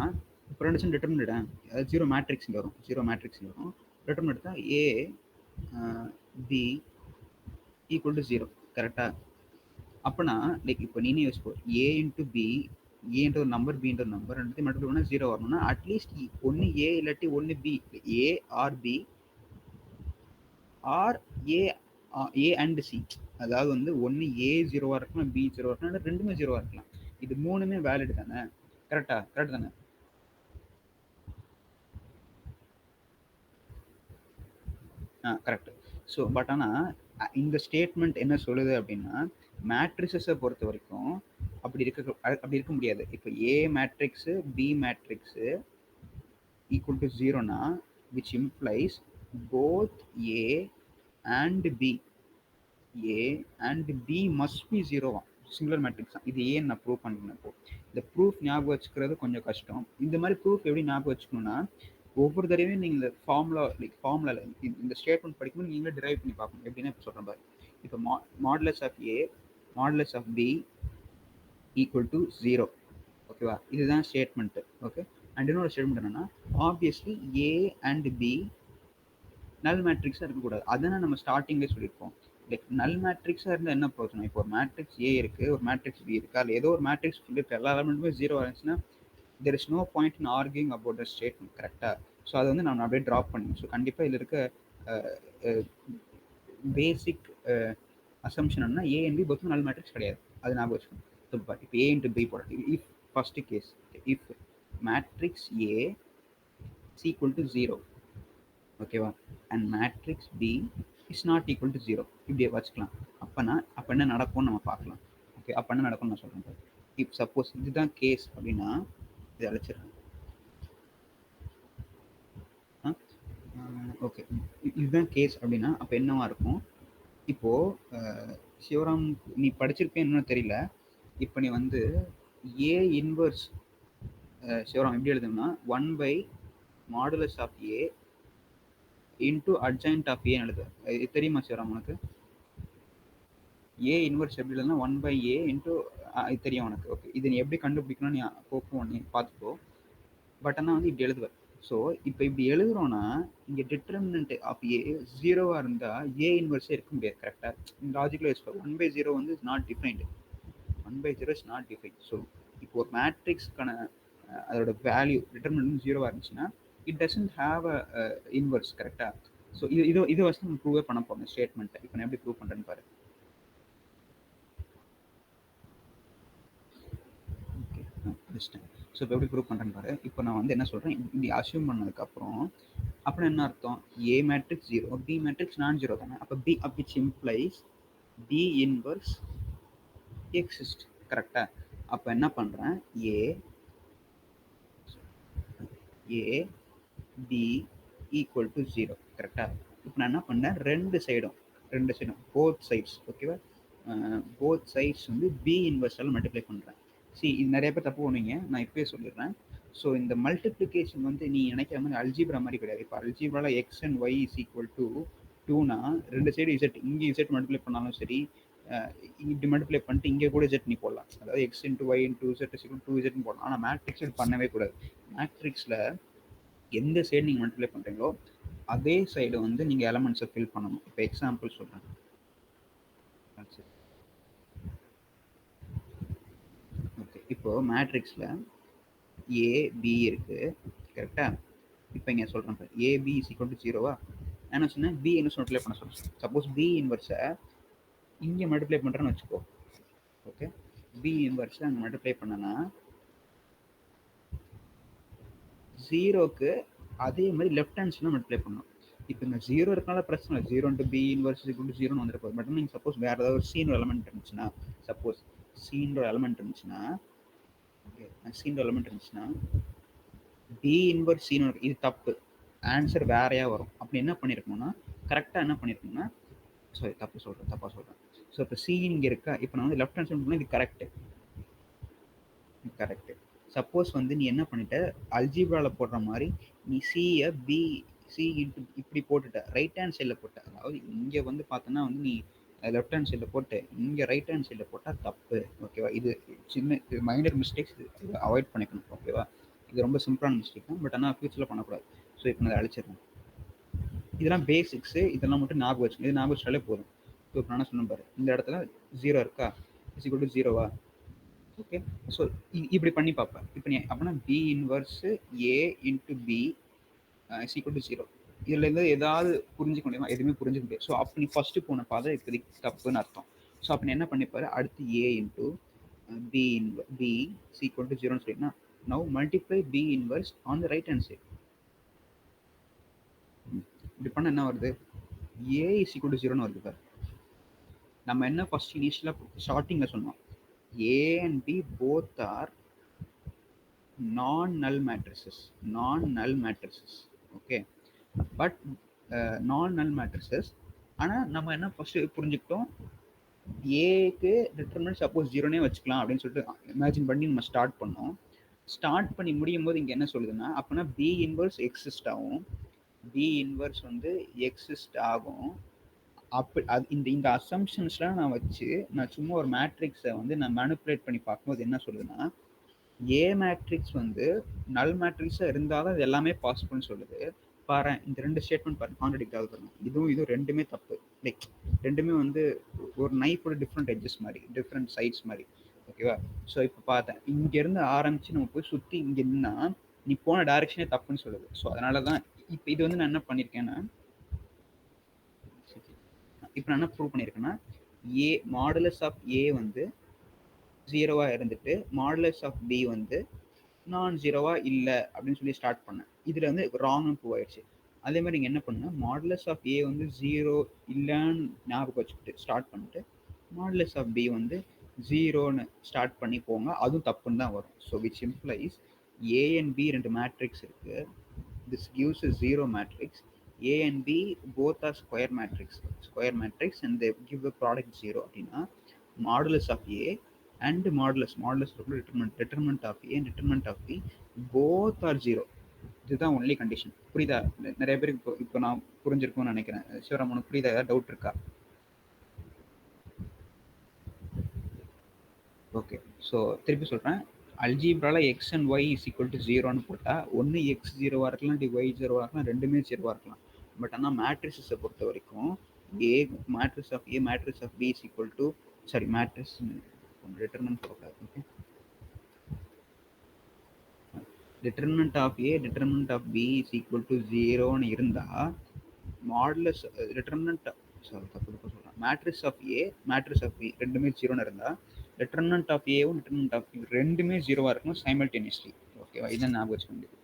இப்போ ரெண்டு டிட்டர்மினட் ஜீரோ மேட்ரிக்ஸ் வரும். ஜீரோ மேட்ரிக்ஸ் வரும். டிட்டர்மினட் தான் ஏ பி ஈக்குவல் டு ஜீரோ. கரெக்டாக? அப்போனா லைக் இப்போ நீனே யோசிப்போ, ஏ இன்ட்டு பி, ஏன்ற ஒரு நம்பர், பின்ற ஒரு நம்பர் ரெண்டுத்தையும் மல்டிப்ளை பண்ணால் ஜீரோ வரணும்னா அட்லீஸ்ட் ஒன்று ஏ இல்லாட்டி ஒன்று B, A or B or A A and C. அதாவது வந்து ஒன்று ஏ ஜீரோவாக இருக்கலாம், பி ஜீரோவாக இருக்கலாம், ரெண்டுமே ஜீரோவாக இருக்கலாம். இது மூணுமே வேலிட் தானே? கரெக்டா? கரெக்ட் தானே? கரெக்ட். ஸோ பட் ஆனால் இந்த ஸ்டேட்மெண்ட் என்ன சொல்லுது அப்படின்னா, மேட்ரிக்ஸை பொறுத்த வரைக்கும் அப்படி இருக்க முடியாது. இப்போ A matrix B matrix equal to ஜீரோனா which implies both A and B, A and B must be ஜீரோவா. சிங்குலர் மேட்ரிக்ஸ் தான் இது. ஏன் நான் ப்ரூவ் பண்ணினப்போ இந்த ப்ரூஃப் ஞாபகம் வச்சுக்கிறது கொஞ்சம் கஷ்டம். இந்த மாதிரி ப்ரூஃப் எப்படி ஞாபகம் வச்சுக்கணும்னா, ஒவ்வொரு தடவையும் நீங்கள் இந்த ஃபார்முலா இந்த ஸ்டேட்மெண்ட் படிக்கும்போது நீங்களே டிரைவ் பண்ணி பார்க்கணும். எப்படின்னா இப்போ சொல்கிறேன் பாரு. இப்போ modulus of A modulus of B equal to zero. ஓகேவா? இதுதான் ஸ்டேட்மெண்ட்டு. ஓகே. அண்ட் இன்னொரு ஸ்டேட்மெண்ட் என்னன்னா, obviously A and B null மேட்ரிக்ஸாக இருக்கக்கூடாது. அதனால் நம்ம ஸ்டார்டிங்லேயே சொல்லியிருப்போம். லைக் நல் மேட்ரிக்ஸாக இருந்தால் என்ன பிரச்சனை? இப்போ ஒரு மேட்ரிக்ஸ் ஏ இருக்குது, ஒரு மேட்ரிக்ஸ் பி இருக்குது, அதில் ஏதோ ஒரு மேட்ரிக்ஸ் சொல்லியிருக்கு, எல்லா எலமெண்ட்டுமே ஜீரோ இருந்துச்சுன்னா there is no point in arguing about the statement. கரெக்டாக? ஸோ அதை வந்து நான் அப்படியே ட்ராப் பண்ணிடுவேன். ஸோ கண்டிப்பாக இதில் இருக்க பேசிக் அசம்ஷன் என்ன, ஏ அண்ட் பி பொறுத்து நல் மேட்ரிக்ஸ் கிடையாது. அது ஞாபகம் வச்சுக்கணும். ஸோ பட் இப்போ ஏ இன்ட்டு பி போட, if first case if matrix A is equal to zero, ஓகேவா, and matrix B is not equal to zero, இப்படியே வச்சுக்கலாம். அப்போ என்ன நடக்கும்னு நம்ம பார்க்கலாம். ஓகே, அப்போ என்ன நடக்கும்னு நான் சொல்கிறேன். இப் சப்போஸ் இதுதான் கேஸ் அப்படின்னா இதை அழைச்சிடுறேன். ஓகே, இதுதான் கேஸ் அப்படின்னா அப்போ என்னவா இருக்கும்? இப்போது சிவராம் நீ படிச்சிருப்பேன்னு தெரியல. இப்போ நீ வந்து ஏ இன்வர்ஸ் சிவராம் எப்படி எழுதுனா 1 modulus of A into adjoint of ஏன்னு எழுது. இது தெரியுமா சிவராம் உனக்கு? ஏ இன்வர்ஸ் எப்படி எழுதுனா 1/a இன்டூ இது தெரியும் உனக்கு. ஓகே, இது நீ எப்படி கண்டுபிடிக்கணும்னு நீ போக்கும் நீ பார்த்துக்கோ. பட் ஆனால் வந்து இப்படி எழுதுவேன். ஸோ இப்போ இப்படி எழுதுறோன்னா இங்கே டிட்டர்மினன்ட் ஆஃப் ஏ ஜீரோவாக இருந்தால் ஏ இன்வர்ஸே இருக்க முடியாது. கரெக்டாக? இந்த லாஜிக்கில் யூஸ் பண்ணுவோம். 1/0 வந்து is not defined. 1/0 is not defined. So இப்போ ஒரு மேட்ரிக்ஸ்க்கான அதோட வேல்யூ டிட்டர்மினன்ட் ஜீரோவாக இருந்துச்சுன்னா it doesn't have a inverse. கரெக்டாக? ஸோ இதை வச்சு நம்ம ப்ரூவே பண்ண போகிறோம் ஸ்டேட்மெண்ட்டை. இப்போ நான் எப்படி ப்ரூவ் பண்ணுறேன்னு பாரு. ஓகே, முடிச்சிட்டேன். ஸோ இப்போ எப்படி ப்ரூவ் பண்ணுறேன்னு பாரு. இப்போ நான் வந்து என்ன சொல்கிறேன், இப்படி அசியூம் பண்ணதுக்கப்புறம் அப்புறம் என்ன அர்த்தம்? A matrix zero, B matrix non zero தானே. அப்போ B which implies B inverse exist. கரெக்டாக? அப்போ என்ன பண்ணுறேன், A B equal to zero. கரெக்டாக? இப்போ நான் என்ன பண்ணேன், ரெண்டு சைடும் போத் சைட்ஸ். ஓகேவா? போத் சைட்ஸ் வந்து பி இன்வர்ஸால் மல்டிப்ளை பண்ணுறேன். இது நிறைய பேர் தப்பு பண்ணுவீங்க, நான் இப்போயே சொல்லிடுறேன். ஸோ இந்த மல்டிப்ளிகேஷன் வந்து நீ நினைக்கிற மாதிரி அல்ஜீப்ரா மாதிரி கிடையாது. இப்போ அல்ஜீப்ராவில் X and Y is equal to 2னா ரெண்டு சைடு இசட், இங்கே இசட் மல்டிப்ளை பண்ணாலும் சரி, இப்படி மல்டிப்ளை பண்ணிட்டு இங்கே கூட இசட் நீ போடலாம். அதாவது X into Y into Z is equal 2z போடலாம். ஆனால் மேட்ரிக்ஸ் பண்ணவே கூடாது. மேட்ரிக்ஸில் எந்த சைடு நீங்கள் மல்டிப்ளை பண்ணுறீங்களோ அதே சைடு வந்து நீங்கள் எலமெண்ட்ஸை ஃபில் பண்ணணும். இப்போ எக்ஸாம்பிள் சொல்கிறேன். ஓகே, இப்போது மேட்ரிக்ஸில் ஏபி இருக்குது. கரெக்டாக? இப்போ இங்கே சொல்கிறேன், ஏபி இஸ் ஈக்குவல் டு ஜீரோவா. என்ன சொன்னேன், பி இன்வர்ஸ் மல்டிப்ளை பண்ண சொல்கிறேன். சப்போஸ் பி இன்வர்ஸை இங்கே மல்டிப்ளை பண்ணுறேன்னு வச்சுக்கோ. ஓகே, பி இன்வர்ஸை அங்கே மல்டிப்ளை பண்ணனா ஜீரோக்கு அதே மாதிரி லெஃப்ட் ஹேண்ட் சைடில் மல்டிப்ளை பண்ணணும். இப்போ இந்த ஜீரோ இருக்கனால பிரச்சனை இல்லை, 0 × பி இன்வர்ஸ் = 0ன்னு வந்துருப்போம். பட் நீங்கள் சப்போஸ் வேறு ஏதாவது ஒரு சீன் எலமெண்ட் இருந்துச்சுன்னா, சப்போஸ் சீன்ற எலமெண்ட் இருந்துச்சுன்னா பி இன்வர்ஸ் சீன், இது தப்பு. ஆன்சர் வேறையாக வரும். அப்படி என்ன பண்ணியிருக்கணும்னா கரெக்டாக என்ன பண்ணியிருக்கணும்னா சாரி தப்பாக சொல்கிறேன். ஸோ இப்போ சி இங்கே இருக்கா, இப்போ நான் வந்து லெஃப்ட் ஹேண்ட் சைட் பண்ணால் இது கரெக்டு. சப்போஸ் வந்து நீ என்ன பண்ணிட்ட, அல்ஜீப்ராவில் போடுற மாதிரி நீ சியை சி இன்ட்டு இப்படி போட்டுட்ட, ரைட் ஹேண்ட் சைடில் போட்ட. அதாவது இங்கே வந்து பார்த்தோன்னா வந்து நீ லெஃப்ட் ஹேண்ட் சைடில் போட்டு இங்கே ரைட் ஹேண்ட் சைடில் போட்டால் தப்பு. ஓகேவா? இது சின்ன மைனர் மிஸ்டேக்ஸ், இது அவாய்ட் பண்ணிக்கணும். ஓகேவா? இது ரொம்ப சிம்பிளான மிஸ்டேக் தான், பட் ஆனால் ஃபியூச்சரில் பண்ணக்கூடாது. ஸோ இப்போ நான் அதை அழிச்சிடுறேன். இதெல்லாம் பேசிக்ஸு, இதெல்லாம் மட்டும் ஞாபகம் வச்சுக்கணும். இது ஞாபகம் வச்சாலே போதும். இப்போ நான் என்ன சொன்னேன் பாரு, இந்த இடத்துல 0 இருக்கா, இஸ் டு 0வா? ஓகே. ஸோ இப்படி பண்ணி பார்ப்பேன். இப்போ நீ அப்படின்னா B inverse A into B is to 0. இதுலேருந்து ஏதாவது புரிஞ்சுக்க முடியுமா? எதுவுமே புரிஞ்சுக்க முடியாது. ஸோ அப்போ நீ ஃபஸ்ட்டு போன பாதை இப்போதைக்கு தப்புன்னு அர்த்தம். ஸோ அப்போ நீ என்ன பண்ணிப்பாரு, அடுத்து A into B is to 0ன்னு சொல்லிங்கன்னா now multiply B inverse on the right hand side. இப்படி பண்ண என்ன வருது, ஏ இஸ் டு 0ன்னு வருது பாரு. நம்ம என்ன ஃபர்ஸ்ட் இனிஷியலாக ஸ்டார்டிங்கில் சொன்னோம், A and B both are non-null matrices. Okay, but non-null matrices. ஆனால் நம்ம என்ன ஃபர்ஸ்ட் புரிஞ்சுக்கிட்டோம், ஏக்கு டிட்டர்மினன்ட் சப்போஸ் 0னே வச்சுக்கலாம் அப்படின்னு சொல்லிட்டு இமேஜின் பண்ணி நம்ம ஸ்டார்ட் பண்ணோம். ஸ்டார்ட் பண்ணி முடியும் போது இங்கே என்ன சொல்லுதுன்னா, அப்போனா பி இன்வர்ஸ் எக்ஸிஸ்ட் ஆகும், பி இன்வர்ஸ் வந்து எக்ஸிஸ்ட் ஆகும். அப்படி அது இந்த அசம்ஷன்ஸ்லாம் நான் வச்சு நான் சும்மா ஒரு மேட்ரிக்ஸை வந்து நான் மேனிப்புலேட் பண்ணி பார்க்கும்போது என்ன சொல்லுதுன்னா, ஏ மேட்ரிக்ஸ் வந்து நல் மேட்ரிக்ஸாக இருந்தால் தான் இது எல்லாமே பாசிபிள்னு சொல்லுது. பாரு, இந்த ரெண்டு ஸ்டேட்மெண்ட் பாருங்க, கான்ட்ரடிக்ட் ஆகுது பாருங்க. இதுவும் ரெண்டுமே தப்பு. லைக் ரெண்டுமே வந்து ஒரு நைஃபோட டிஃப்ரெண்ட் எட்ஜஸ் மாதிரி, டிஃப்ரெண்ட் சைட்ஸ் மாதிரி. ஓகேவா? ஸோ இப்போ பார்த்தேன், இங்கேருந்து ஆரம்பித்து நம்ம போய் சுற்றி இங்கே நின்னா நீ போன டைரக்ஷனே தப்புன்னு சொல்லுது. ஸோ அதனால தான் இப்போ இது வந்து நான் என்ன பண்ணியிருக்கேன்னா, இப்போ நான் என்ன ப்ரூவ் பண்ணியிருக்கேன்னா, ஏ மாடுலஸ் ஆஃப் ஏ வந்து 0வாக இருந்துட்டு மாடுலஸ் ஆஃப் பி வந்து நான் 0வா இல்லை அப்படின்னு சொல்லி ஸ்டார்ட் பண்ணேன். இதில் வந்து ராங்னு ப்ரூவ் ஆயிடுச்சு. அதே மாதிரி நீங்கள் என்ன பண்ணுங்க, மாடுலஸ் ஆஃப் ஏ வந்து 0 இல்லைன்னு ஞாபகம் வச்சுக்கிட்டு ஸ்டார்ட் பண்ணிட்டு மாடுலஸ் ஆஃப் பி வந்து 0ன்னு ஸ்டார்ட் பண்ணி போங்க, அதுவும் தப்புன்னு தான் வரும். So which implies A and B ரெண்டு மேட்ரிக்ஸ் இருக்கு, this gives a 0 matrix. A and B both are square matrix and they give the product 0 அப்படின்னா modulus of A and modulus determinant of A and determinant of B both are 0. இதுதான் only condition. புரியுதா? நிறைய பேருக்கு இப்போ நான் புரிஞ்சிருக்கும்னு நினைக்கிறேன். சிவராம், உனக்கு புரியுதா? ஏதாவது டவுட் இருக்கா? ஓகே, ஸோ திருப்பி சொல்கிறேன், அல்ஜீப்ரால X and Y is equal to 0ன்னு போட்டால் ஒன்று எக்ஸ் 0வாக இருக்கலாம், இல்லை ஒய் 0வாக இருக்கலாம், ரெண்டுமே 0வாக இருக்கலாம். பட் ஆனால் மேட்ரிக்ஸை பொறுத்த வரைக்கும் A matrix of A matrix of B is equal to matrix determinant போட்டார். Okay, determinant of A determinant of B is equal to 0ன்னு இருந்தால் மாடுலஸ் determinant தப்பு சொல்கிறேன், matrix of A matrix of B ரெண்டுமே 0ன்னு இருந்தால் determinant of ஏவும் determinant of B ரெண்டுமே 0வாக இருக்கணும் சைமல்டேனியஸ்லி. ஓகேவா? இதை ஞாபகம் வச்சுக்க வேண்டியது.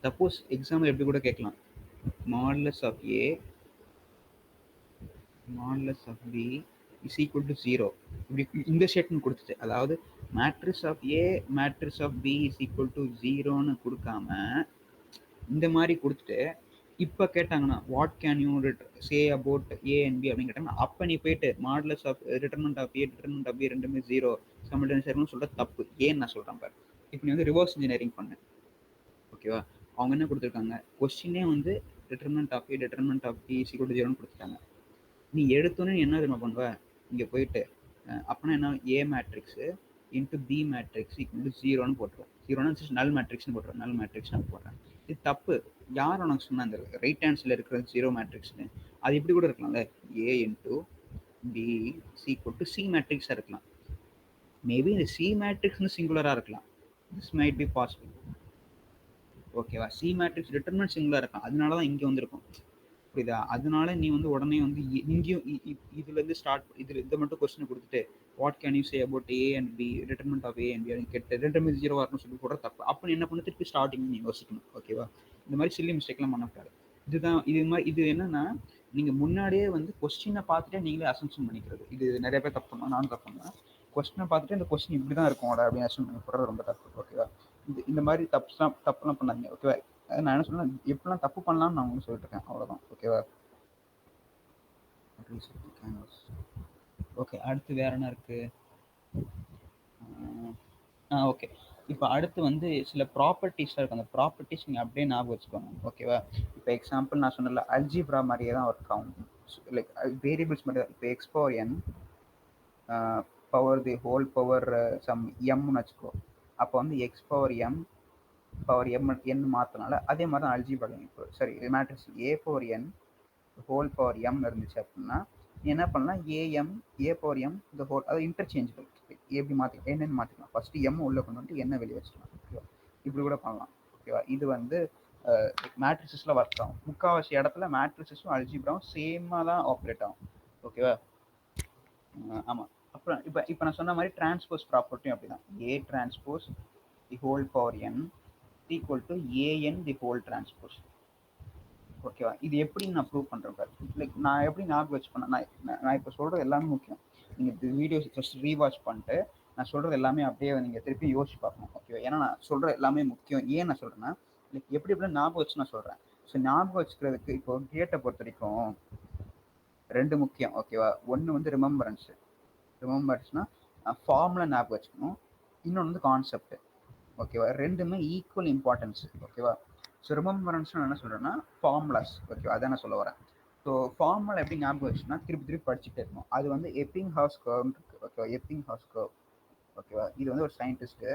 சப்போஸ் எக்ஸாம்பிள் எப்படி கூட கேட்கலாம், modulus of A modulus of B is equal to 0 இப்படி இந்த ஸ்டேட்மெண்ட் கொடுத்துட்டு, அதாவது matrix of A matrix of B is equal to 0ன்னு கொடுக்காம இந்த மாதிரி கொடுத்துட்டு இப்போ கேட்டாங்கன்னா what can you say about A and B அப்படின்னு கேட்டாங்கன்னா அப்போ நீ போயிட்டு modulus of determinant of A determinant of B ரெண்டுமே 0 சைமல்டேனியஸ் சொல்ற தப்பு. ஏன்னு நான் சொல்கிறேன் பாரு. இப்போ நீ வந்து ரிவர்ஸ் இன்ஜினியரிங் பண்ணு. ஓகேவா? அவங்க என்ன கொடுத்துருக்காங்க, கொஸ்டினே வந்து determinant of A determinant of B is equal to 0ன்னு கொடுத்துட்டாங்க. நீ எடுத்தோன்னே என்ன தெரியுமா பண்ணுவ, இங்கே போயிட்டு அப்படின்னா என்ன, A matrix into B matrix equal to 0ன்னு போட்டுருவோம். 0னா நல் மேட்ரிக்ஸ்னு போட்டுருவோம், நல் மேட்ரிக்ஸ்னு போடுறேன். இது தப்பு. யார் உனக்கு சொன்னாங்க ரைட் ஹேண்ட்ஸில் இருக்கிற 0 மேட்ரிக்ஸ்னு? அது இப்படி கூட இருக்கலாம்ல, A into B equal to C மேட்ரிக்ஸாக இருக்கலாம். மேபி இந்த சி மேட்ரிக்ஸ்னு சிங்குலராக இருக்கலாம். This might be possible. ஓகேவா? சி மேட்ரிக்ஸ் டிட்டர்மினன்ட் சிங்குலராக இருக்கலாம், அதனால தான் இங்கே வந்திருக்கும். புரியுதா? அதனால நீ வந்து உடனே வந்து இங்கேயும் இதுலேருந்து ஸ்டார்ட் இதை மட்டும் கொஸ்டின் கொடுத்துட்டு what can you say about A and B determinant of A and B அப்படின்னு கேட்டு ரெண்டுமே 0 வரணும்னு சொல்லி போடுற தப்பு. அப்போ நீ என்ன பண்ண, திருப்பி ஸ்டார்டிங் நீ யோசிக்கணும். ஓகேவா? இந்த மாதிரி சில்லி மிஸ்டேக்லாம் பண்ணக்கூடாது. இதுதான் இது என்னன்னா, நீங்கள் முன்னாடியே வந்து கொஸ்டினை பார்த்துட்டே நீங்களே அசம்ஷன் பண்ணிக்கிறது. இது நிறைய பேர் தப்பு பண்ணுவோம், நானும் தப்பு பண்ணுவேன். கொஸ்டினை பார்த்துட்டு இந்த கொஸ்டின் இப்படி தான் இருக்கும்டா அப்படின்னு அசூம் பண்ணி போடுறது ரொம்ப தப்பு. ஓகேவா? இந்த மாதிரி தப்புலாம் பண்ணாதீங்க. ஓகேவா? நான் என்ன சொல்றேன், எப்படிலாம் தப்பு பண்ணலாம்னு நான் உங்களுக்கு சொல்லிட்டு இருக்கேன், அவ்வளோதான். ஓகேவா? ஓகே, அடுத்து வேற என்ன இருக்கு? ஓகே, இப்போ அடுத்து வந்து சில ப்ராப்பர்ட்டிஸ்லாம் இருக்கும். அந்த ப்ராப்பர்ட்டிஸ் நீங்கள் அப்படியே ஞாபகம் வச்சுக்கோங்க. ஓகேவா? இப்போ எக்ஸாம்பிள் நான் சொன்னல, அல்ஜிப்ரா மாதிரியே தான் ஒர்க் ஆகும். லைக் வேரியபிள்ஸ் மாதிரி தான். இப்போ X power N power the whole power some எம்னு வச்சுக்கோ. அப்போ வந்து X power M power N மாற்றினால அதே மாதிரி தான் அல்ஜிப்ரா. இப்போ சரி, matrix A power N whole power M இருந்துச்சு அப்படின்னா என்ன பண்ணலாம், ஏ பவர் எம் இந்த ஹோல், அது இன்டர்சேஞ்சபிள். எப்படி மாற்றிக்கலாம், என்னென்னு மாற்றிக்கலாம். ஃபஸ்ட்டு எம் உள்ளே கொண்டு வந்துட்டு என்ன வெளியே வச்சுக்கலாம். ஓகேவா? இப்படி கூட பண்ணலாம். ஓகேவா? இது வந்து மேட்ரிசஸில் ஒர்க் ஆகும். முக்கால்வாசி இடத்துல மேட்ரிசஸும் அல்ஜிப்ராவும் சேமாக தான் ஆப்ரேட் ஆகும். ஓகேவா? ஆமாம். அப்புறம் இப்போ நான் சொன்ன மாதிரி டிரான்ஸ்போஸ் ப்ராப்பர்ட்டியும் அப்படி தான். ஏ transpose the whole power n equal to AN the whole transpose. ஓகேவா? இது எப்படி நான் ப்ரூவ் பண்ணுறேன் பாரு. லைக் நான் எப்படி ஞாபகம் வச்சு பண்ணேன், நான் இப்போ சொல்கிறது எல்லாமே முக்கியம். நீங்கள் இந்த வீடியோஸ் ஜஸ்ட் ரீவாச் பண்ணிட்டு நான் சொல்கிறது எல்லாமே அப்படியே நீங்கள் திருப்பி யோசிச்சு பார்க்கணும். ஓகேவா? ஏன்னா நான் சொல்கிற எல்லாமே முக்கியம். ஏன் நான் சொல்கிறேன்னா, லைக் எப்படி எப்படிலாம் ஞாபகம் வச்சு நான் சொல்கிறேன். ஸோ ஞாபகம் வச்சுக்கிறதுக்கு இப்போ கேட்டை பொறுத்த வரைக்கும் 2 முக்கியம். ஓகேவா? ஒன்று வந்து ரிமெம்பரன்ஸ்னா ஃபார்முலா ஞாபகம் வச்சுக்கணும். இன்னொன்று வந்து கான்செப்ட். ஓகேவா? ரெண்டுமே ஈக்குவல் இம்பார்ட்டன்ஸ். ஓகேவா? ஸோ ரிமெம்பரன்ஸ் நான் என்ன சொல்கிறேன்னா ஃபார்முலாஸ். ஓகேவா? அதான் நான் சொல்ல வரேன். ஸோ ஃபார்முலா எப்படி ஞாபகம் வச்சுன்னா திருப்பி படிச்சுட்டே இருக்கணும். அது வந்து எப்பிங்ஹாஸ் கர்வ்னு இருக்கு. ஓகேவா? Ebbinghaus curve. ஓகேவா? இது வந்து ஒரு சயின்டிஸ்ட்டு.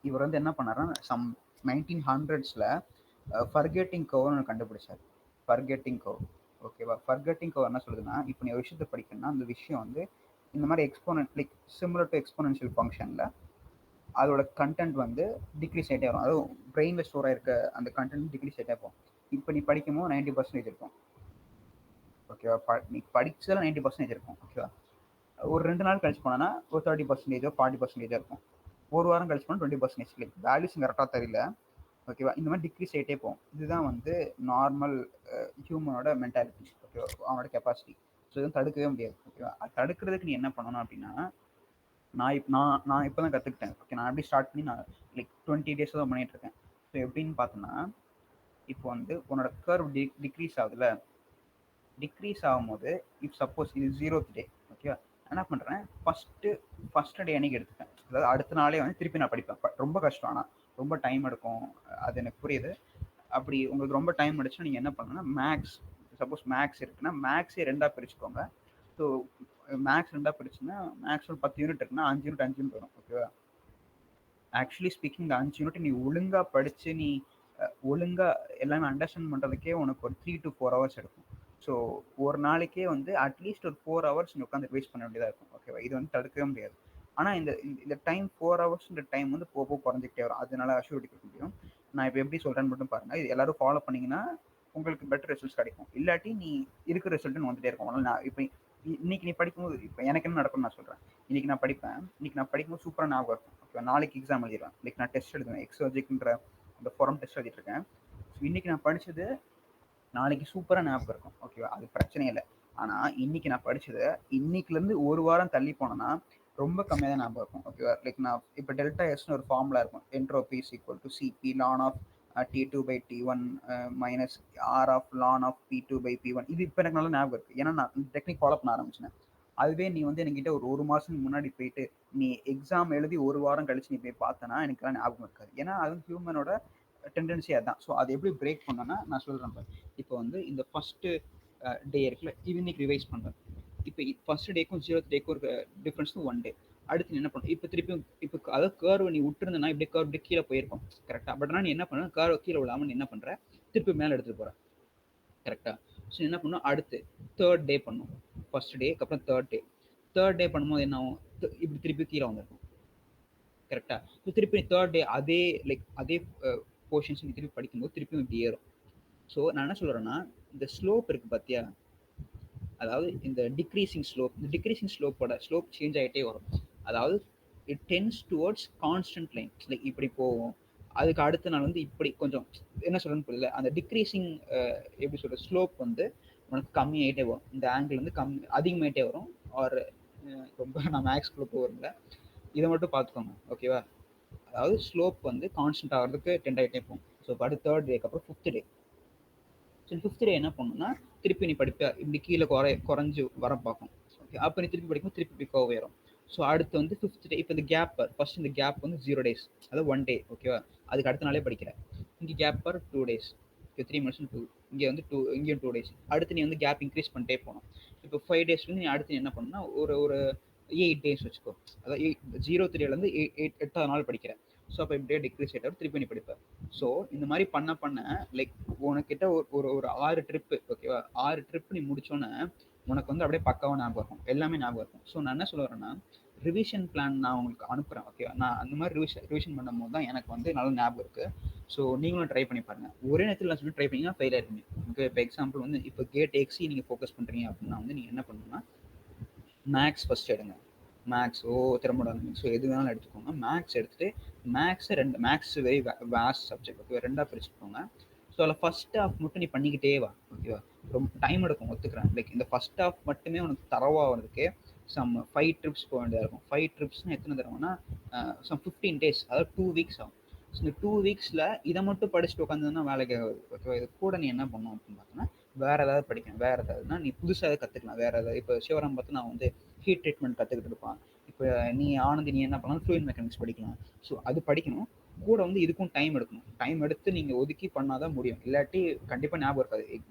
இவர் வந்து என்ன பண்ணாருன்னா சம் 1900s ஃபர்கெட்டிங் கர்வ்னு கண்டுபிடிச்சார். Forgetting curve. ஓகேவா? ஃபர்கெட்டிங் கர்வ் என்ன சொல்லுதுன்னா, இப்போ நீ ஒரு விஷயத்தை படிக்கணும்னா அந்த விஷயம் வந்து இந்த மாதிரி exponent like similar to exponential ஃபங்க்ஷனில் அதோட கண்டென்ட் வந்து டிக்ரீஸ் ஆகிட்டே வரும். அதுவும் பிரெயினில் ஸ்டோர் ஆகிருக்க அந்த கண்டென்ட் டிக்ரீஸ் ஆகிட்டே இருக்கும். இப்போ நீ படிக்கும்போது 90% இருக்கும். ஓகேவா? நீ படிச்சதில் 90% இருக்கும். ஓகேவா? ஒரு 2 நாள் கழிச்சு போனோன்னா ஒரு 30%, 40% இருக்கும். ஒரு வாரம் கழிச்சு போனால் 20%. லைக் வேல்யூஸ் கரெக்டாக தெரியல. ஓகேவா? இந்த மாதிரி டிக்ரீஸ் ஆகிட்டே போகும். இதுதான் வந்து நார்மல் ஹியூமனோட மென்டாலிட்டி. ஓகேவா? அவனோட கெப்பாசிட்டி. ஸோ இதுவும் தடுக்கவே முடியாது. ஓகேவா? அது தடுக்கிறதுக்கு நீ என்ன பண்ணணும் அப்படின்னா, நான் இப்போ தான் கற்றுக்கிட்டேன். ஓகே, நான் எப்படி ஸ்டார்ட் பண்ணி நான் லைக் 20 டேஸ் தான் பண்ணிகிட்டு இருக்கேன். ஸோ எப்படின்னு பார்த்தோன்னா, இப்போ வந்து உன்னோட கர்வ் டிக்ரீஸ் ஆகுதுல்ல, டிக்ரீஸ் ஆகும்போது இப் சப்போஸ் இது 0th டே. ஓகேவா? என்ன பண்ணுறேன், ஃபஸ்ட்டு டே அன்னைக்கு எடுத்துப்பேன். அதாவது அடுத்த நாளே வந்து திருப்பி நான் படிப்பேன். ரொம்ப கஷ்டம், ஆனால் ரொம்ப டைம் எடுக்கும். அது எனக்கு புரியுது. அப்படி உங்களுக்கு ரொம்ப டைம் எடுச்சுன்னா நீங்கள் என்ன பண்ணுங்கன்னா, சப்போஸ் மேக்ஸ் இருக்குன்னா மேக்ஸே 2ஆக பிரிச்சுக்கோங்க. ஸோ மேக்ஸ் 2ஆக பிரிச்சுன்னா மேக்ஸ் ஒரு 10 யூனிட் இருக்குன்னா 5 யூனிட் 5 யூனிட் வரும். ஓகேவா? ஆக்சுவலி ஸ்பீக்கிங் இந்த 5 யூனிட் நீ ஒழுங்காக படித்து நீ ஒழுங்காக எல்லாமே அண்டர்ஸ்டாண்ட் பண்ணுறதுக்கே உனக்கு ஒரு 3 to 4 hours எடுக்கும். ஸோ ஒரு நாளைக்கே வந்து அட்லீஸ்ட் ஒரு 4 hours நீ உட்காந்து ரிவைஸ் பண்ண வேண்டியதாக இருக்கும். ஓகேவா? இது வந்து தடுக்கவே முடியாது. ஆனால் இந்த டைம் 4 hours டைம் வந்து போக குறைஞ்சிக்கிட்டே வரும். அதனால அஷ்யூரிட்டி கொடுக்க முடியும். நான் இப்போ எப்படி சொல்கிறேன்னு மட்டும் பாருங்கள். இது எல்லாரும் ஃபாலோ பண்ணிங்கன்னா உங்களுக்கு பெட்டர் ரிசல்ட்ஸ் கிடைக்கும். இல்லாட்டி நீ இருக்கிற ரிசல்ட்டுன்னு வந்துட்டே இருக்கும். அதனால் நான் இப்போ இன்னைக்கு நீ படிக்கும்போது இப்போ எனக்கு என்ன நடக்கும்னு நான் சொல்கிறேன். இன்னைக்கு நான் படிக்கும்போது சூப்பராக ஞாபகம் இருக்கும். ஓகே, நாளைக்கு எக்ஸாம் எழுதிடுவேன். லைக் நான் டெஸ்ட் எழுதுவேன், எக்ஸர்ஜிக்ன்ற அந்த ஃபாரம் டெஸ்ட் எழுதிட்டு இருக்கேன். ஸோ இன்னைக்கு நான் படித்தது நாளைக்கு சூப்பராக ஞாபகம் இருக்கும். ஓகேவா? அது பிரச்சனை இல்லை. ஆனால் இன்னைக்கு நான் படித்ததை இன்னைக்குலேருந்து ஒரு வாரம் தள்ளி போனேன்னா ரொம்ப கம்மியாக தான் ஞாபகம் இருக்கும். ஓகேவா? லைக் நான் இப்போ டெல்டா எஸ்னு ஒரு ஃபார்முலா இருக்கும். Entropy is equal to CP ln of T2/T1 minus R of ln of P2/P1. இது இப்போ எனக்கு நல்லா ஞாபகம் இருக்குது. ஏன்னா நான் டெக்னிக் ஃபாலோ பண்ண ஆரம்பிச்சேன். அதுவே நீ வந்து என்கிட்ட ஒரு மாதத்துக்கு முன்னாடி போயிட்டு நீ எக்ஸாம் எழுதி ஒரு வாரம் கழிச்சு நீ போய் பார்த்தனா எனக்குலாம் ஞாபகம் இருக்காது. ஏன்னா அது ஹியூமனோட டெண்டன்சி அதுதான். ஸோ அதை எப்படி பிரேக் பண்ணனா நான் சொல்கிறேன் பாரு. இப்போ வந்து இந்த ஃபஸ்ட்டு டே இருக்குல்ல, இன்னைக்கு ரிவைஸ் பண்ணுறேன். இப்போ ஃபஸ்ட் டேக்கும் 0th டேக்கும் ஒரு டிஃப்ரென்ஸ் 1 டே. அடுத்து நீ என்ன பண்ணும், இப்போ திருப்பியும் இப்போ அதாவது கர்வ் நீ விட்டுருந்தனா இப்படி கர்வ் இப்படி கீழே போயிருக்கும். கரெக்டாக? பட் ஆனால் நீ என்ன பண்ண, கர்வ் கீழே விழாமல் நீ என்ன பண்ணுற, திருப்பி மேலே எடுத்துகிட்டு போகிற. கரெக்டாக? ஸோ என்ன பண்ணும், அடுத்து 3rd டே பண்ணும். ஃபஸ்ட் டேக்கு அப்புறம் 3rd டே பண்ணும்போது என்ன ஆகும், இப்படி திருப்பி கீழே வந்துருக்கும். கரெக்டாக? ஸோ திருப்பி 3rd டே அதே போர்ஷன்ஸ் நீ திருப்பி படிக்கும்போது திருப்பியும் இப்படி ஏறும். ஸோ நான் என்ன சொல்கிறேன்னா, இந்த ஸ்லோப் இருக்குது பார்த்தியா, அதாவது இந்த டிக்ரீசிங் ஸ்லோப்போட ஸ்லோப் சேஞ்ச் ஆகிட்டே வரும். அதாவது it tense towards constant line. Like இப்படி போகும். அதுக்கு அடுத்த நாள் வந்து இப்படி கொஞ்சம் என்ன சொல்கிறேன்னு புரியல. அந்த டிக்ரீசிங் எப்படி சொல்கிற ஸ்லோப் வந்து உனக்கு கம்மியாகிட்டே வரும். இந்த ஆங்கிள் வந்து அதிகமாகிட்டே வரும். ஆர் ரொம்ப நான் மேக்ஸ்குள்ளே போகிறதில்ல, இதை மட்டும் பார்த்துக்கோங்க ஓகேவா. அதாவது ஸ்லோப் வந்து கான்ஸ்டன்ட் ஆகிறதுக்கு டெண்ட் ஆகிட்டே போகும். ஸோ இப்போ அடுத்த தேர்ட் டேக்கு அப்புறம் fifth day. So fifth day என்ன பண்ணணும்னா திருப்பி நீ படிப்ப இப்படி கீழே குறைஞ்சு வர பார்க்கும். ஓகே, அப்போ நீ திருப்பி படிக்கும், திருப்பி பிக்கோ உயரும். ஸோ அடுத்து வந்து ஃபிஃப்த் டே. இப்போ இந்த கேப் ஃபர்ஸ்ட் இந்த கேப் வந்து 0 days, அதாவது 1 day ஓகேவா. அதுக்கு அடுத்த நாளே படிக்கிறேன். இங்கே கேப் பர் 2 days, இப்போ 3 months 2, இங்கே வந்து 2, இங்கேயும் 2 days. அடுத்து நீ வந்து கேப் இன்க்ரீஸ் பண்ணிட்டே போகணும். இப்போ 5 days வந்து நீ அடுத்து என்ன பண்ணணும்னா ஒரு ஒரு 8 days வச்சுக்கோ. அதாவது 0 3லேருந்து 8வது நாள் படிக்கிறேன். ஸோ அப்போ இப்படியே டிக்ரீஸ் ஆகிட்டாலும் திருப்பி நீ படிப்பேன். ஸோ இந்த மாதிரி பண்ண லைக் உனக்கிட்ட ஒரு ஒரு 6 ட்ரிப்பு ஓகேவா. 6 ட்ரிப் நீ முடிச்சோன்னே உனக்கு வந்து அப்படியே பக்காவாக ஞாபகம் இருக்கும், எல்லாமே ஞாபகம் இருக்கும். ஸோ நான் என்ன சொல்ல வரேன்னா ரிவிஷன் பிளான் நான் உங்களுக்கு அனுப்புகிறேன் ஓகேவா. நான் அந்த மாதிரி ரிவிஷன் பண்ணும்போது தான் எனக்கு வந்து நல்ல ஞாபகம் இருக்குது. ஸோ நீங்களும் ட்ரை பண்ணி பாருங்கள். ஒரே நேரத்தில் நான் சொல்லி ட்ரை பண்ணிங்கன்னா ஃபெயில் ஆயிருங்க. ஓகே, இப்போ எக்ஸாம்பிள் வந்து இப்போ கேட் எக்ஸி நீங்கள் ஃபோக்கஸ் பண்ணுறீங்க அப்படின்னா வந்து நீங்கள் என்ன பண்ணணும்னா மேக்ஸ் ஃபஸ்ட் எடுங்க. மேக்ஸ் திறம்படாது. ஸோ எது வேணாலும் எடுத்துக்கோங்க. மேக்ஸ் எடுத்துகிட்டு மேக்ஸ் வெரி வேஸ்ட் சப்ஜெக்ட் ஓகேவா. ரெண்டாக பிரிச்சுக்கோங்க. ஸோ அதில் ஃபஸ்ட் ஹாஃப் மட்டும் நீ பண்ணிக்கிட்டே வா ஓகேவா. ரொம்ப டைம் எடுக்கும் ஒத்துக்கிறேன். லைக் இந்த ஃபஸ்ட் ஹாஃப் மட்டுமே உனக்கு தரவாகிறதுக்கு சம் 5 ட்ரிப்ஸ் போக வேண்டியதாக இருக்கும். 5 ட்ரிப்ஸ்னால் எத்தனை தருவோம்னா சம் 15 days, அதாவது 2 weeks ஆகும். ஸோ இந்த 2 weeksல இதை மட்டும் படிச்சுட்டு உட்காந்துன்னா வேலைக்கு ஆகாது ஓகேவா. இது கூட நீ என்ன பண்ணணும் அப்படின்னு பார்த்தோன்னா வேறு ஏதாவது படிக்கணும். வேறு ஏதாவதுனா நீ புதுசாக கற்றுக்கலாம். வேறு ஏதாவது இப்போ சிவராம் பார்த்து நான் வந்து ஹீட் ட்ரீட்மெண்ட் கற்றுக்கிட்டு இருப்பான். இப்போ நீ ஆனந்தி நீ என்ன பண்ணலாம், ஃப்ளூயிட் மெக்கானிக்ஸ் படிக்கலாம். ஸோ அது படிக்கணும். கூட வந்து இதுக்கும் டைம் எடுக்கணும். டைம் எடுத்து நீங்கள் ஒதுக்கி பண்ணாதான் முடியும். இல்லாட்டி கண்டிப்பாக ஞாபகம் இருக்காது.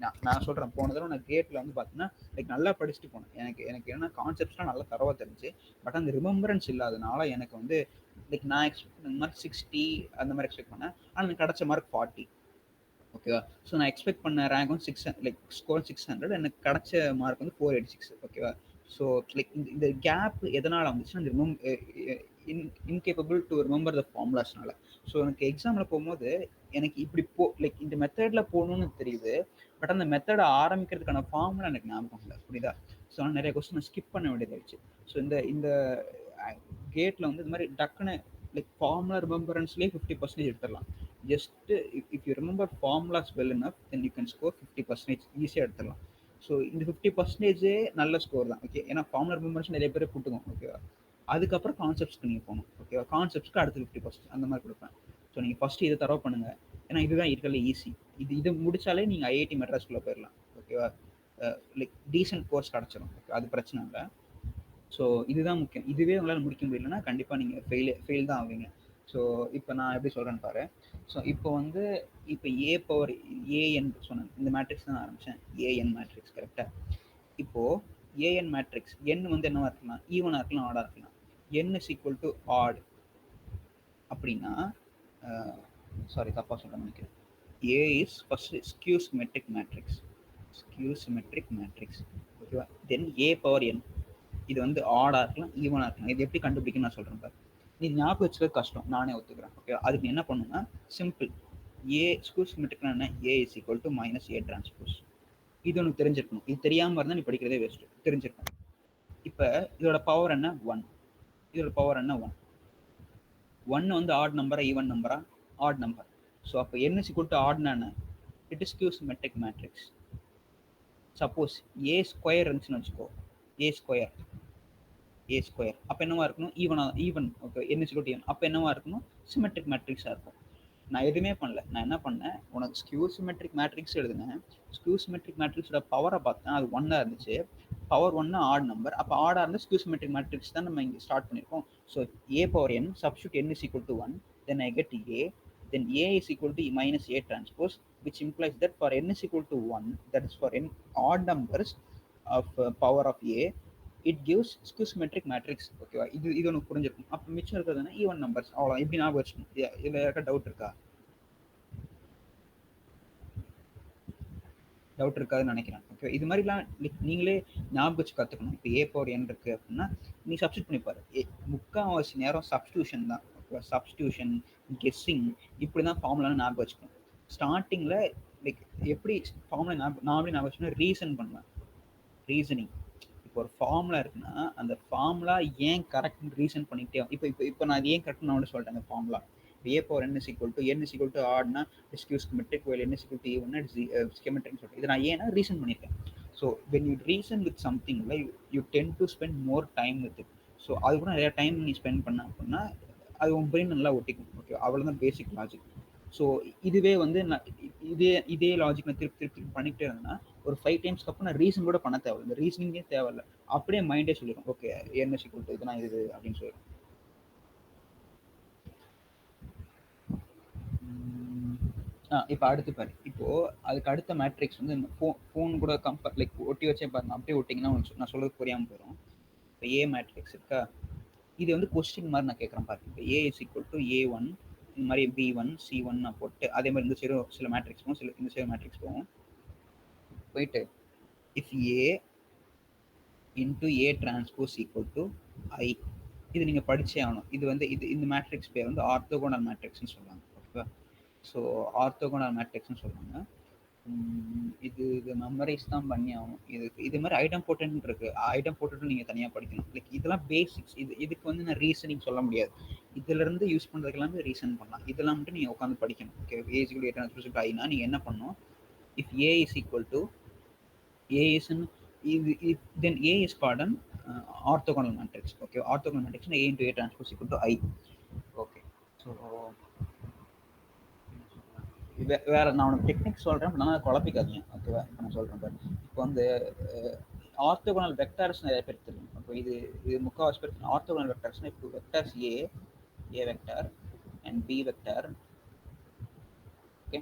நான் சொல்கிறேன், போன தடவை நான் கேட்டில் வந்து பார்த்தீங்கன்னா லைக் நல்லா படிச்சுட்டு போனேன். எனக்கு என்ன கான்செப்ட்ஸ்லாம் நல்லா தரவாக தெரிஞ்சு. பட் அந்த ரிமெம்பரன்ஸ் இல்லாதனால எனக்கு வந்து லைக் நான் எக்ஸ்பெக்ட் பண்ண மாதிரி 60 அந்த மாதிரி எக்ஸ்பெக்ட் பண்ணேன். ஆனால் எனக்கு கிடச்ச மார்க் 40 ஓகேவா. ஸோ நான் எக்ஸ்பெக்ட் பண்ண ரேங்க் வந்து 600, லைக் ஸ்கோர் 600. எனக்கு கிடச்ச மார்க் வந்து 486 ஓகேவா. ஸோ லைக் இந்த கேப் எதனால் வந்துச்சுன்னா அந்த இன்கேப்பபிள் டு ரிமெம்பர் த ஃபார்முலாஸ்னால. ஸோ எனக்கு எக்ஸாமில் போகும்போது எனக்கு இப்படி லைக் இந்த மெத்தடில் போகணுன்னு தெரியுது. பட் அந்த மெத்தடை ஆரம்பிக்கிறதுக்கான ஃபார்முலா எனக்கு ஞாபகம் இல்லை, புரியுதா. ஸோ நான் நிறைய கொஸ்டின் நான் ஸ்கிப் பண்ண வேண்டியதாகிடுச்சு. ஸோ இந்த கேட்டில் வந்து இது மாதிரி டக்குன்னு லைக் ஃபார்முலா ரிமெம்பரன்ஸ்லேயே 50% எடுத்துடலாம். Just if you remember formulas well enough then you can score 50% ஈஸியாக எடுத்துடலாம். ஸோ இந்த 50% நல்ல ஸ்கோர் தான் ஓகே. ஏன்னா ஃபார்முலா ரிமெம்பரன்ஸ் நிறைய பேர் கூட்டுவோம் ஓகேவா. அதுக்கப்புறம் கான்செப்ட்ஸ்க்கு நீங்கள் போகணும் ஓகேவா. கான்செப்ட்ஸ்க்கு அடுத்து 50% அந்த மாதிரி கொடுப்பேன். ஸோ நீங்கள் ஃபஸ்ட்டு இதை தரவு பண்ணுங்கள். ஏன்னா இதுதான் இருக்கல ஈஸி. இது முடிச்சாலே நீங்கள் ஐஐடி மெட்ராஸ்குள்ளே போயிடலாம் ஓகேவா. லைக் டீசென்ட் கோர்ஸ் கிடச்சிடும் ஓகே, அது பிரச்சனை இல்லை. ஸோ இதுதான் முக்கியம். இதுவே உங்களால் முடிக்க முடியலன்னா கண்டிப்பாக நீங்கள் ஃபெயில் தான் ஆவீங்க. ஸோ இப்போ நான் எப்படி சொல்கிறேன்னு பாரு. ஸோ இப்போ வந்து இப்போ ஏ பவர் ஏஎன் சொன்னேன். இந்த மேட்ரிக்ஸ் தான் ஆரம்பித்தேன், ஏஎன் மேட்ரிக்ஸ் கரெக்டாக. இப்போது ஏஎன் மேட்ரிக்ஸ் என் வந்து என்னவா இருக்கலாம், ஈவனாக இருக்கலாம், ஆடாக இருக்கலாம். N is equal to odd அப்படின்னா சாரி தப்பாக சொல்ல நினைக்கிறேன். A is first skew symmetric matrix ஓகேவா. தென் ஏ பவர் என் இது வந்து ஆடாக இருக்கலாம், ஈவனாக இருக்கலாம். இது எப்படி கண்டுபிடிக்கணும்னு நான் சொல்கிறேன் பாரு. நீ ஞாபகம் வச்சுக்கிறது கஷ்டம், நானே ஒத்துக்கிறேன் ஓகே. அதுக்கு என்ன பண்ணுன்னா சிம்பிள். ஏ ஸ்கியூ சிமெட்ரிக்னா என்ன, A is equal to minus A transpose. இது உனக்கு தெரிஞ்சிருக்கணும். இது தெரியாமல் இருந்தால் நீ படிக்கிறதே வேஸ்ட்டு, தெரிஞ்சிருக்கணும். இப்போ இதோட பவர் என்ன 1, இதோட பவர் என்ன 1. 1 வந்து ஆட் நம்பரா ஈவன் நம்பரா, ஆட் நம்பர். ஸோ அப்போ n இஸ் ஈக்குவல் டு ஆட்னா என்ன, it is skew symmetric matrix. Suppose A square இருந்துச்சுன்னு வச்சுக்கோ, ஏ ஸ்கொயர் அப்போ என்னவா இருக்கணும், even okay. n is equal to even அப்போ என்னவா இருக்கணும், சிமெட்ரிக் மேட்ரிக்ஸாக இருக்கும். நான் எதுவுமே பண்ணல. நான் என்ன பண்ணேன், உனக்கு ஸ்கியூ சிமெட்ரிக் மேட்ரிக்ஸ் எழுதுனேன். ஸ்கியூ சிமெட்ரிக் மேட்ரிக்ஸோட பவரை பார்த்தேன், அது 1 இருந்துச்சு. Power 1 add number. அப்போ ஆடாக இருந்தால் ஸ்கியூ சிமெட்ரிக் மேட்ரிக்ஸ் தான் நம்ம இங்கே ஸ்டார்ட் பண்ணியிருக்கோம். So A power N substitute n is equal to 1, then I get a, then A is equal to minus A transpose, which implies that for n is equal to 1, that is for n odd numbers of power of A, it gives skew symmetric matrix ஓகேவா. இது உனக்கு புரிஞ்சிருக்கும். அப்போ மிச்சம் இருக்கிறதுனா even numbers, அவ்வளோ. எப்படி ஞாபகம் வச்சுக்கணும். இதில் யாருக்கா டவுட் இருக்கா, டவுட் இருக்காதுன்னு நினைக்கிறேன் ஓகே. இது மாதிரிலாம் நீங்களே ஞாபகம் வச்சு கற்றுக்கணும். இப்போ ஏ பவர் என் இருக்குது அப்படின்னா நீ சப்ஸ்டியூட் பண்ணிப்பாரு. முக்கால்வாசி நேரம் சப்ஸ்டியூஷன் தான் ஓகேவா. சப்ஸ்டியூஷன், கெஸ்ஸிங், இப்படி தான் ஃபார்முலான்னு ஞாபகம் வச்சுக்கணும். ஸ்டார்டிங்கில் லைக் எப்படி ஃபார்முலா நான் எப்படி ஞாபகம் வச்சுக்கணும், ரீசன் பண்ணுவேன். ரீசனிங். இப்போ ஒரு ஃபார்முலா இருக்குன்னா அந்த ஃபார்முலா ஏன் கரெக்ட்னு ரீசன் பண்ணிகிட்டே. இப்போ நான் ஏன் கரெக்ட்னு நான் வந்து சொல்லிட்டேன். அந்த formula a power n is equal to odd னா skew symmetric, while n is equal to even னா ஸ்கிமெட்ரிக்னு சொல்லிட்டு இது நான் ஏன்னா ரீசன் பண்ணியிருக்கேன். So when you reason with something you ten to spend more time with it. So அது கூட நிறைய டைம் நீ ஸ்பெண்ட் பண்ண அப்படின்னா அது உன் பிரெயின் நல்லா ஒட்டிக்கும். ஓகே, அவ்வளோதான் பேசிக் லாஜிக். ஸோ இதுவே வந்து நான் இதே லாஜிக் நான் திருப்பி திருப்பி பண்ணிக்கிட்டே இருந்தேன்னா ஒரு 5 டைம்ஸ்க்கு அப்புறம் நான் ரீசன் கூட பண்ண தேவையில்லை. இந்த ரீசனிங்கே தேவையில்லை. அப்படியே மைண்டே சொல்லிடும், ஓகே என்ன சிக்கல் இதுதான் இது அப்படின்னு சொல்லிடும். இப்போ அடுத்து பாரு, இப்போ அதுக்கு அடுத்த மேட்ரிக்ஸ் வந்து ஃபோன் கூட கம்பேர் லைக் ஒட்டி வச்சே பாருங்க. அப்படியே ஒட்டிங்கன்னா நான் சொல்றது புரியாமல் போயிடும். இப்போ ஏ மேட்ரிக்ஸ் இருக்கா, இது வந்து கொஸ்டின் மாதிரி நான் கேட்குறேன் பாருங்க. இப்போ ஏ இஸ் ஈக்குவல் டு A1, இந்த மாதிரி B1 C1 நான் போட்டு அதே மாதிரி இந்த சைடு சில மேட்ரிக்ஸ் போகும், இந்த சைடு மேட்ரிக்ஸ் போகும். போயிட்டு if A into A transpose equal to I, இது நீங்கள் படிச்சே ஆகணும். இது வந்து இந்த மேட்ரிக்ஸ் பேர் வந்து ஆர்த்தோகோனல் மேட்ரிக்ஸ்னு சொல்லுவாங்க. ஓகேவா? ஸோ ஆர்த்தோகோனல் மேட்ரிக்ஸ்னு சொல்லுவாங்க. இது மெமரைஸ் தான் பண்ணி ஆகணும். இது மாதிரி ஐட்டம் போர்ட்டன்ட் இருக்கு. ஐட்டம் போர்ட்டன்ட் நீங்கள் தனியாக படிக்கணும். லைக் இதெல்லாம் பேசிக்ஸ். இதுக்கு வந்து நான் ரீசனிங் சொல்ல முடியாது. இதுலேருந்து யூஸ் பண்ணுறதுக்கு எல்லாமே ரீசன் பண்ணலாம். இதெல்லாம் மட்டும் நீங்கள் உட்காந்து படிக்கணும். ஓகே, ஏஜுக்கு 8% ஆகினா நீங்கள் என்ன பண்ணணும், if A is equal to A is then A is called an orthogonal matrix. Okay, orthogonal matrix A into A transpose equal to I. Okay, so வேற நான் உனக்கு டெக்னிக் சொல்கிறேன், நான் குழப்பிக்காதீங்க. ஓகேவா? இப்போ நான் சொல்கிறேன் பாரு. இப்போ வந்து ஆர்த்தோகோனல் வெக்டார்ஸ் நிறைய பேர் தெரியும். அப்போ இது முக்கால்வாசி பேர் ஆர்த்தோகோனல் வெக்டார்ஸ்னா இப்போ vectors A vector and B vector. Okay,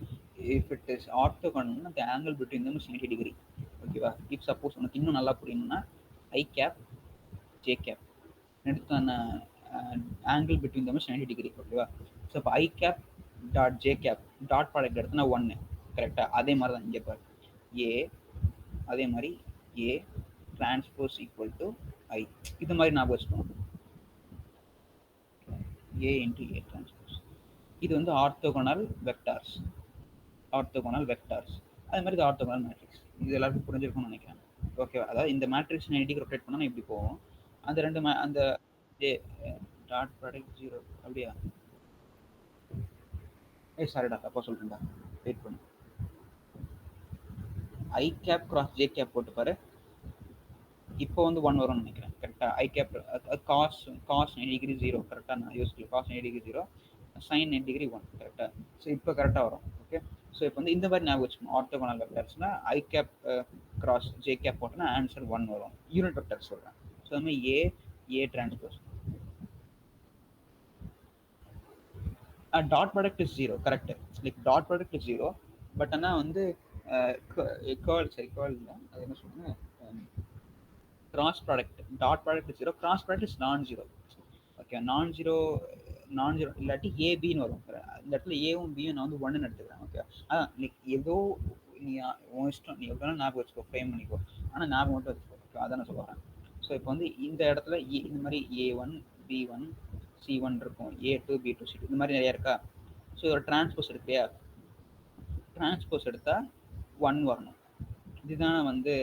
if it is orthogonal the angle between them is 90 degree. ஓகேவா? இஃப் சப்போஸ் உனக்கு இன்னும் நல்லா புரியணும்னா ஐ கேப் ஜே கேப் எடுத்தான angle between them is 90 degree. ஓகேவா? ஸோ இப்போ I cap dot J cap dot product எடுத்தனா 1 கரெக்டாக. அதே மாதிரி தான் இங்கே பாரு, ஏ அதே மாதிரி ஏ டிரான்ஸ்போஸ் ஈக்குவல் டு ஐ. இது மாதிரி ஞாபகம் வச்சுக்கணும், ஏ இன்ட்டு ஏ டிரான்ஸ்போஸ். இது வந்து ஆர்த்தோகோனல் வெக்டார்ஸ். ஆர்த்தோகோனல் வெக்டார்ஸ் அதே மாதிரி இது ஆர்த்தோகோனல் மேட்ரிக்ஸ். இது எல்லாருக்கும் புரிஞ்சிருக்கும்னு நினைக்கிறேன். ஓகேவா? அதாவது இந்த மேட்ரிக்ஸ் 90 டிகிரி ரொட்டேட் பண்ணால் இப்படி போகும். அந்த ரெண்டு அந்த டாட் ப்ராடக்ட் 0 அப்படியா? சாரிடா, தப்பா சொல்றேன்டா. வெயிட் பண்ணு. ஐ கேப் கிராஸ் ஜே கேப் போட்டு பாரு. இப்போ வந்து 1 வரும்னு நினைக்கிறேன். கரெக்டாக ஐ கேப் காஸ் 90 டிகிரி 0. கரெக்டாக நான் யோசிக்கல. Cos 90 degree 0, sine 90 degree 1. கரெக்டாக. ஸோ இப்போ கரெக்டாக வரும். ஓகே, ஸோ இப்போ வந்து இந்த மாதிரி ஞாபகம் வச்சுக்கணும். ஆர்த்தோகோனல் வெக்டர்ஸ்னா ஐ கேப் கிராஸ் ஜே கேப் போட்டோன்னா ஆன்சர் 1 வரும். யூனிட் வெக்டர் சொல்கிறேன். ஸோ அது மாதிரி ஏ transpose dot product is 0. Correct, like dot product is 0. But ஆனால் வந்து கேர்ள் இல்லை, அது என்ன சொல்லுங்க, cross product. Dot product is 0, cross product is நான் ஜீரோ. ஓகே, நான் ஜீரோ இல்லாட்டி ஏபின்னு வரும். இந்த இடத்துல ஏவும் பியும் நான் வந்து 1ன்னு எடுத்துக்கிறேன். ஓகே, அதான் லைக் ஏதோ நீ உன் இஷ்டம், நீ எவ்வளோ ஞாபகம் வச்சுக்கோ, ஃப்ரேம் பண்ணிக்கோ, ஆனால் ஞாபகம் மட்டும் வச்சுக்கோ. ஓகே, அதான் நான் சொல்கிறேன். ஸோ இப்போ வந்து இந்த இடத்துல இந்த மாதிரி A1 B1 C1 இருக்கும், A2 B2 C2 இந்த மாதிரி நிறையா இருக்கா. ஸோ ஒரு டிரான்ஸ்போஸ் எடுக்கையா, டிரான்ஸ்போஸ் எடுத்தால் 1 வரணும். இதுதான் வந்து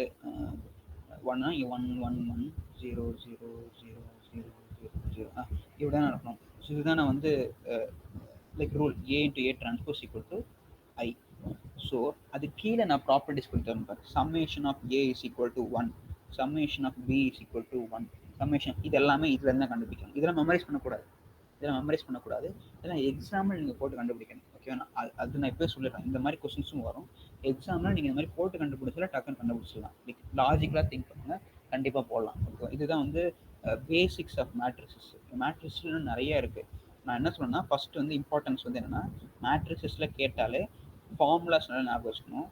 1 இங்கே 1 1 1 0 0 0 0 0 0 இப்படி தான் நடக்கணும். ஸோ இதுதான் நான் வந்து like rule A into A transpose equal to I. So அது கீழே நான் ப்ராப்பர்ட்டிஸ் கொடுத்துருப்பேன். Summation of A is equal to 1, summation of B is equal to 1, summation. இது எல்லாமே இதுல இருந்து கண்டுபிடிக்கணும். இதெல்லாம் மெமரைஸ் பண்ணக்கூடாது. இதெல்லாம் எக்ஸாம்பிள் நீங்கள் போட்டு கண்டுபிடிக்கணும். ஓகேவா? அது நான் இப்போயே சொல்லிடுறேன். இந்த மாதிரி கொஸ்டின்ஸும் வரும் எக்ஸாம்ல. நீங்கள் இந்த மாதிரி போட்டு கண்டுபிடிச்சல டக்குன்னு கண்டுபிடிச்சிடலாம். லாஜிக்கலாக திங்க் பண்ணுங்க, கண்டிப்பாக போடலாம். ஓகே, இதுதான் வந்து பேசிக்ஸ் ஆஃப் மேட்ரிசஸ். மேட்ரிசஸ்ல நிறைய இருக்கு. நான் என்ன சொல்றேன்னா, ஃபர்ஸ்ட் வந்து இம்பார்ட்டன்ஸ் வந்து என்னன்னா, மேட்ரிசஸ்ல கேட்டாலே ஃபார்முலாஸ் நல்லா ஞாபகம் வச்சுக்கணும்.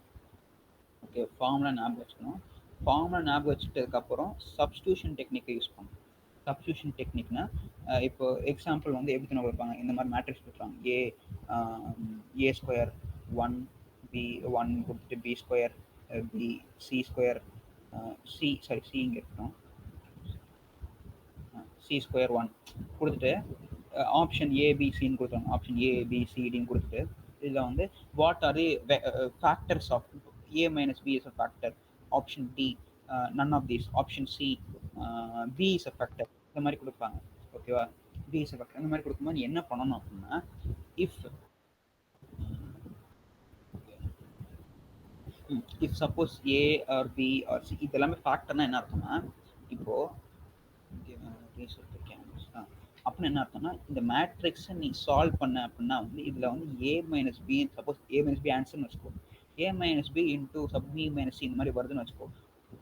ஓகே, ஃபார்முலா ஞாபகம் வச்சுக்கணும். ஃபார்முலா ஞாபகம் வச்சுட்டதுக்கப்புறம் சப்ஸ்டியூஷன் டெக்னிக்கை யூஸ் பண்ணணும். சப்ஸ்டியூஷன் டெக்னிக்னா இப்போ எக்ஸாம்பிள் வந்து எப்படி தான் கொடுப்பாங்க, இந்த மாதிரி மேட்ரிக்ஸ் கொடுப்பாங்க. ஏ ஸ்கொயர் 1 பி 1 கொடுத்துட்டு B square B C square C இங்கே இருக்கணும், சி ஸ்கொயர் 1 கொடுத்துட்டு ஆப்ஷன் ஏபிசின்னு கொடுத்தாங்க. ஆப்ஷன் ஏபிசிடின்னு கொடுத்துட்டு இதில் வந்து what are the factors of A minus B is a factor, option D none of these, option C B is a factor, இந்த மாதிரி கொடுப்பாங்க. ஓகேவா? பி இஸ் அ ஃபேக்டர் இந்த மாதிரி கொடுக்கும்போது நீ என்ன பண்ணணும் அப்படின்னா, if if suppose A or B or C இது எல்லாமே ஃபேக்டர்னா என்ன அர்த்தம்னா இப்போ அப்படின்னு என்ன அர்த்தம்னா இந்த மேட்ரிக்ஸை நீ சால்வ் பண்ண அப்படின்னா வந்து இதில் வந்து A minus B suppose A minus B ஆன்சர்னு வச்சுக்கோ A minus B into sub B minus C இந்த மாதிரி வருதுன்னு வச்சுக்கோ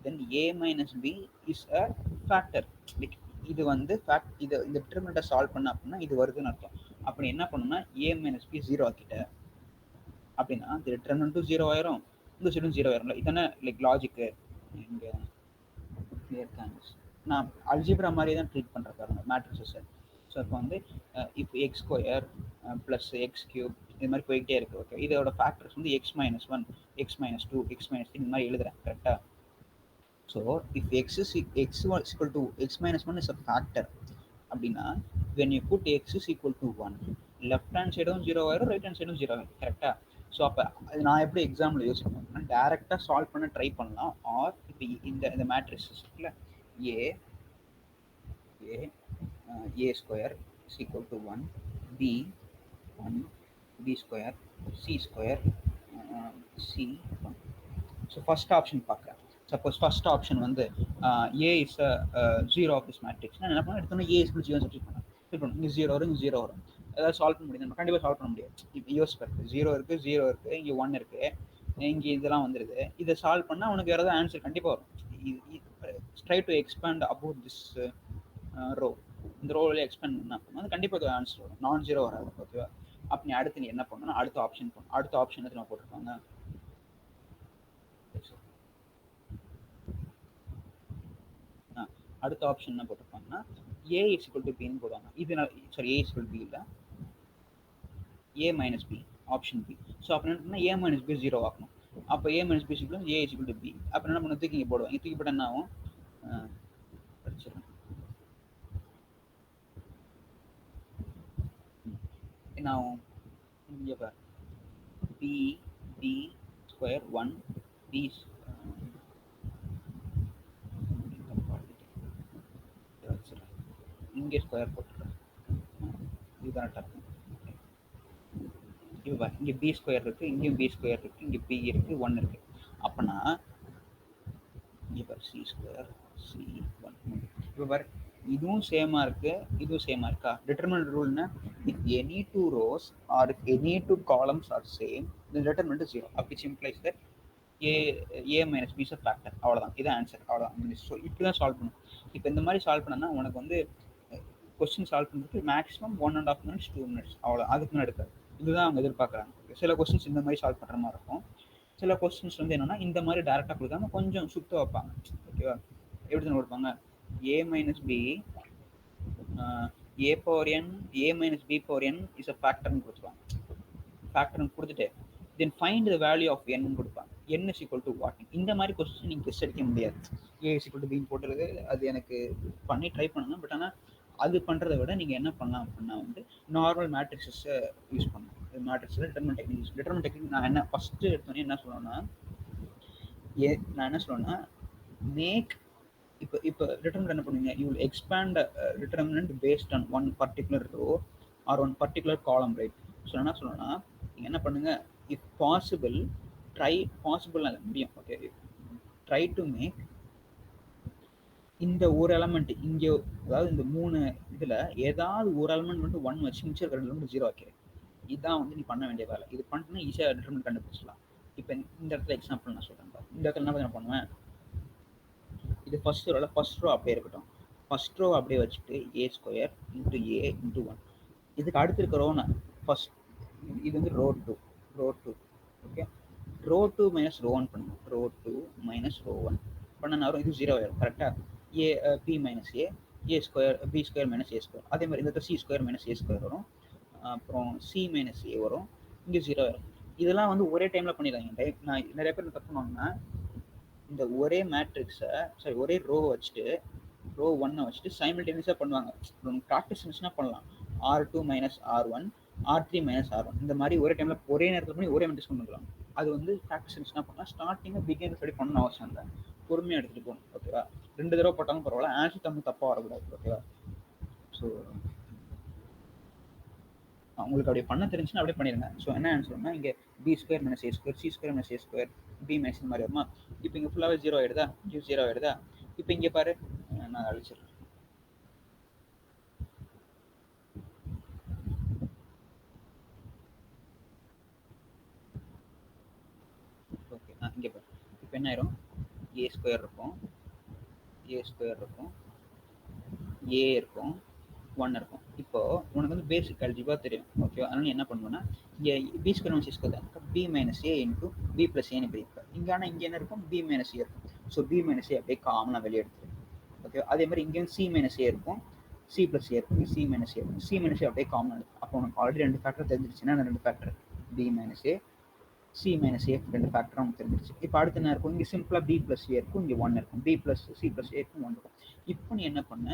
then A minus B is a factor. Like இது வந்து ஃபேக்ட் இது இந்த டிட்டர்மினண்ட்டை சால்வ் பண்ண அப்படின்னா இது வருதுன்னு அர்த்தம். அப்படி என்ன பண்ணணும்னா ஏ மைனஸ் பி ஜீரோ ஆக்கிட்ட அப்படின்னா இந்த டிட்டர்மினண்ட்டும் ஜீரோ ஆயிரும் இந்த சைடும் ஜீரோ ஆயிரும்ல. இதானே லைக் லாஜிக்கு. இங்கே நான் அல்ஜிப்ரா மாதிரி தான் ட்ரீட் பண்ணுறேன் பாருங்க மேட்ரிக்ஸஸை. ஸோ இப்போ வந்து இப்போ X square plus X cube இது மாதிரி போய்கிட்டே இருக்குது. ஓகே, இதோட ஃபேக்டர்ஸ் வந்து X minus one, X minus two, X minus three இந்த மாதிரி எழுதுறேன் கரெக்டாக. So if X is X equal to X minus one is a factor அப்படின்னா when you put X is equal to one left hand சைடும் zero ஆயிரும், right hand சைடும் zero ஆயிரும் கரெக்டாக. ஸோ அப்போ நான் எப்படி எக்ஸாம்பிள் யோசிப்பேன் அப்படின்னா டேரெக்டாக சால்வ் பண்ண ட்ரை பண்ணலாம். ஆர் இப்போ இந்த மேட்ரிக்ஸ் இருக்குல்ல ஏ a square is equal to 1 b 1 b square c square c 1. So first option பார்க்குறேன். சப்போஸ் ஃபர்ஸ்ட் ஆப்ஷன் வந்து A is zero of this matrix நான் என்ன பண்ண எடுத்தோன்னா ஏ இஸ் ஜீரோ சப்ஸ்டிட் பண்ணேன். இங்கே ஜீரோ வரும், இங்கே ஜீரோ வரும். ஏதாவது சால்வ் பண்ண முடியும், நம்ம கண்டிப்பாக சால்வ் பண்ண முடியாது. இப்போ யோசிப்பேன் ஜீரோ இருக்குது, ஜீரோ இருக்குது, இங்கே ஒன் இருக்குது, இங்கே இதெல்லாம் வந்துடுது. இதை சால்வ் பண்ணால் உனக்கு வேறு ஏதாவது ஆன்சர் கண்டிப்பாக வரும். Try to expand about this row. இந்த ரோவில் எக்ஸ்பேண்ட் பண்ணால் அது கண்டிப்பாக ஆன்சர் வரும், நான் ஜீரோ வராது. ஓகேவா? அப்போ நீ அடுத்து நீ என்ன பண்ணணும், அடுத்த ஆப்ஷன் பண்ணணும். அடுத்த ஆப்ஷன் எத்தனை போட்டிருக்காங்க, அடுத்த ஆப்ஷன் என்ன போட்டிருப்பாங்கன்னா ஏ இஸ் ஈக்குவல் டு பின்னு போடுவாங்க. இது sorry A is equal to B இல்லை, A minus B option B. So அப்போ என்ன பண்ணால் ஏ மைனஸ் பி ஜீரோ ஆகணும். அப்போ A minus B equal A is equal to B. அப்போ என்ன பண்ண தூக்கி இங்கே போடுவாங்க. தூக்கி போட்டால் என்ன ஆகும், படிச்சிடறேன் என்ன ஆகும், இங்கே பார் B B square one B இங்கே ஸ்கொயர் போட்டுருக்கேன் இதுதான் டக்கு. இப்போ இங்கே பி ஸ்கொயர் இருக்குது, இங்கேயும் பி ஸ்கொயர் இருக்குது, இங்கே பி இருக்குது, ஒன் இருக்குது. அப்போனா இங்கே பார் சி ஸ்கொயர் சி ஒன். இப்போ பார் இதுவும் சேமாக இருக்குது, இதுவும் சேமாக இருக்கா. டிட்டர்மினன்ட் ரூல்னா if any two rows are if any two columns are same the determinant is 0. அப்படி implies that a minus b is a factor. அவ்வளோதான், இது ஆன்சர், அவ்வளோதான். ஸோ இப்படி தான் சால்வ் பண்ணும். இப்போ இந்த மாதிரி சால்வ் பண்ணனா உனக்கு வந்து கொஸ்டின் சால்வ் பண்ணுறதுக்கு மேக்ஸிமம் 1.5 minutes 2 minutes அவ்வளோ, அதுக்கு மேலே எடுக்காது. இதுதான் அவங்க எதிர்பார்க்குறாங்க. சில கொஸ்டின்ஸ் இந்த மாதிரி சால்வ் பண்ணுற மாதிரி இருக்கும், சில கொஸ்டின்ஸ் வந்து என்னன்னா இந்த மாதிரி டேரெக்டாக கொடுக்காம கொஞ்சம் சுத்த வைப்பாங்க. ஓகேவா? எப்படி தான் கொடுப்பாங்க, a minus b a power n a minus b power n is a factorன்னு கொடுத்துருவாங்க. ஃபேக்டர்னு கொடுத்துட்டு then find the value of n கொடுப்பாங்க. n is equal to what. இந்த மாதிரி கொஸ்டின் நீங்கள் கெஸ்ட் அடிக்க முடியாது. a is equal to b போட்டுறது அது எனக்கு பண்ணி ட்ரை பண்ணுங்க. பட் ஆனால் அது பண்ணுறதை விட நீங்கள் என்ன பண்ணலாம் அப்படின்னா வந்து நார்மல் மேட்ரிக்ஸஸை யூஸ் பண்ணலாம். மேட்ரிக்ஸில் டிட்டர்மினன்ட் டெக்னிக் டிட்டர்மினன்ட் டெக்னிக் நான் என்ன ஃபஸ்ட்டு எடுத்தோன்னே என்ன சொல்லணும்னா நான் என்ன சொல்லணும்னா மேக் இப்போ டிட்டர்மினன்ட் என்ன பண்ணுவீங்க, you will expand determinant based on one particular row or one particular column, right? So என்ன சொல்லணும்னா நீங்கள் என்ன பண்ணுங்கள், இஃப் பாசிபிள் பாசிபிள் முடியும். ஓகே, ட்ரை டு மேக் இந்த ஒரு எலமெண்ட் இங்கே, அதாவது இந்த மூணு இதில் ஏதாவது ஒரு எலமெண்ட் வந்து ஒன் வச்சு மிச்சம் இருக்கிற எலமெண்ட் ஜீரோ ஆக்கிறேன். இதுதான் வந்து நீ பண்ண வேண்டிய வேலை. இது பண்ணிட்டுனா ஈஸியாக டிட்டர்மினன்ட் கண்டுபிடிச்சலாம். இப்போ இந்த இடத்துல எக்ஸாம்பிள் நான் சொல்கிறேன். இந்த இடத்துல என்ன பண்ணுவேன், இது ஃபர்ஸ்ட் ரோவில் ஃபர்ஸ்ட் ரோ அப்படியே இருக்கட்டும். ஃபர்ஸ்ட் ரோ அப்படியே வச்சுட்டு A square into A into one. இதுக்கு அடுத்து இருக்க ரோனை ஃபர்ஸ்ட், இது வந்து row two. Okay, row two minus row one பண்ணுங்க. Row two minus row one பண்ணனா வரும், இது ஜீரோ ஆயிரும் கரெக்டாக. A B minus A square B square minus A square. அதே மாதிரி இந்த C square minus A square வரும். அப்புறம் சி மைனஸ் ஏ வரும், இங்கே ஜீரோ ஆயிரும். இதெல்லாம் வந்து ஒரே டைமில் பண்ணிடுறாங்க. நான் நிறைய பேர் தப்பு பண்ணுவாங்கன்னா இந்த ஒரே மேட்ரிக்ஸை சாரி ஒரே ரோவை வச்சுட்டு ரோ ஒன்னை வச்சுட்டு சைமல்டேனியஸாக பண்ணுவாங்க. ப்ராக்டிஸ் இருந்துச்சுன்னா பண்ணலாம். R2 minus R1 R3 minus R1 இந்த மாதிரி ஒரே டைமில் ஒரே நேரத்தில் பண்ணி ஒரே மேட்ரிக்ஸ் கொண்டு வந்துடலாம். அது வந்து ப்ராக்டிஸ் இருந்துச்சுன்னா பண்ணலாம். ஸ்டார்டிங்காக பிகினர் ஸ்டடி பண்ணணும் அவசியம் இல்லை, பொறுமையாக எடுத்துகிட்டு போகணும். ஓகேவா? 2 தடவை போட்டாலும் பரவாயில்ல, ஆன்சர் தப்பு தப்பாக வரக்கூடாது. ஓகேவா? ஸோ உங்களுக்கு அப்படி பண்ண தெரிஞ்சுன்னா அப்படியே பண்ணிடுங்க. ஸோ என்ன ஆன்சர்னா இங்கே B square minus A square C square minus A square B minus இந்த மாதிரி வருமா. இப்போ இங்கே ஃபுல்லாகவே ஜீரோ ஆயிடுதா, இங்கே ஜீரோ ஆயிடுதா. இப்போ இங்கே பாரு, நான் அழிச்சிடுறேன். ஓகே, இங்கே பாரு. இப்போ என்ன ஆயிரும், ஏ ஸ்கொயர் இருக்கும், ஏ ஸ்கொயர் இருக்கும், ஏ இருக்கும், 1 இருக்கும். இப்போ உனக்கு வந்து பேசிக் அல்ஜிப்ரா தெரியும். ஓகே, அதனால நீ என்ன பண்ணுவேன்னா இங்கே B square minus C square B minus A into B plus ஏன்னு பிரிப்பேன். இங்கே ஆனால் இங்கே என்ன இருக்கும், பி மைனஸ் ஏ இருக்கும். ஸோ பி மைனஸ் ஏ அப்படியே காமனாக வெளியே எடுத்துருவேன். ஓகே, அதே மாதிரி இங்கேயும் சி மைனஸ் ஏ இருக்கும், சி பிளஸ் ஏ இருக்கும், சி மைனஸ் ஏ இருக்கும், சி மைனஸ் ஏ அப்படியே காமன் எடுக்கும். அப்போ உனக்கு ஆல்ரெடி 2 ஃபேக்டர் தெரிஞ்சிருச்சுன்னா அந்த 2 factor B minus A C minus A 2 factor நமக்கு தெரிஞ்சிருச்சு. இப்போ அடுத்து என்ன இருக்கும், இங்கே சிம்பிளாக பி பிளஸ் ஏ இருக்கும், இங்கே 1 இருக்கும், B plus C plus A இருக்கும், 1 இருக்கும். இப்போ நீ என்ன பண்ண,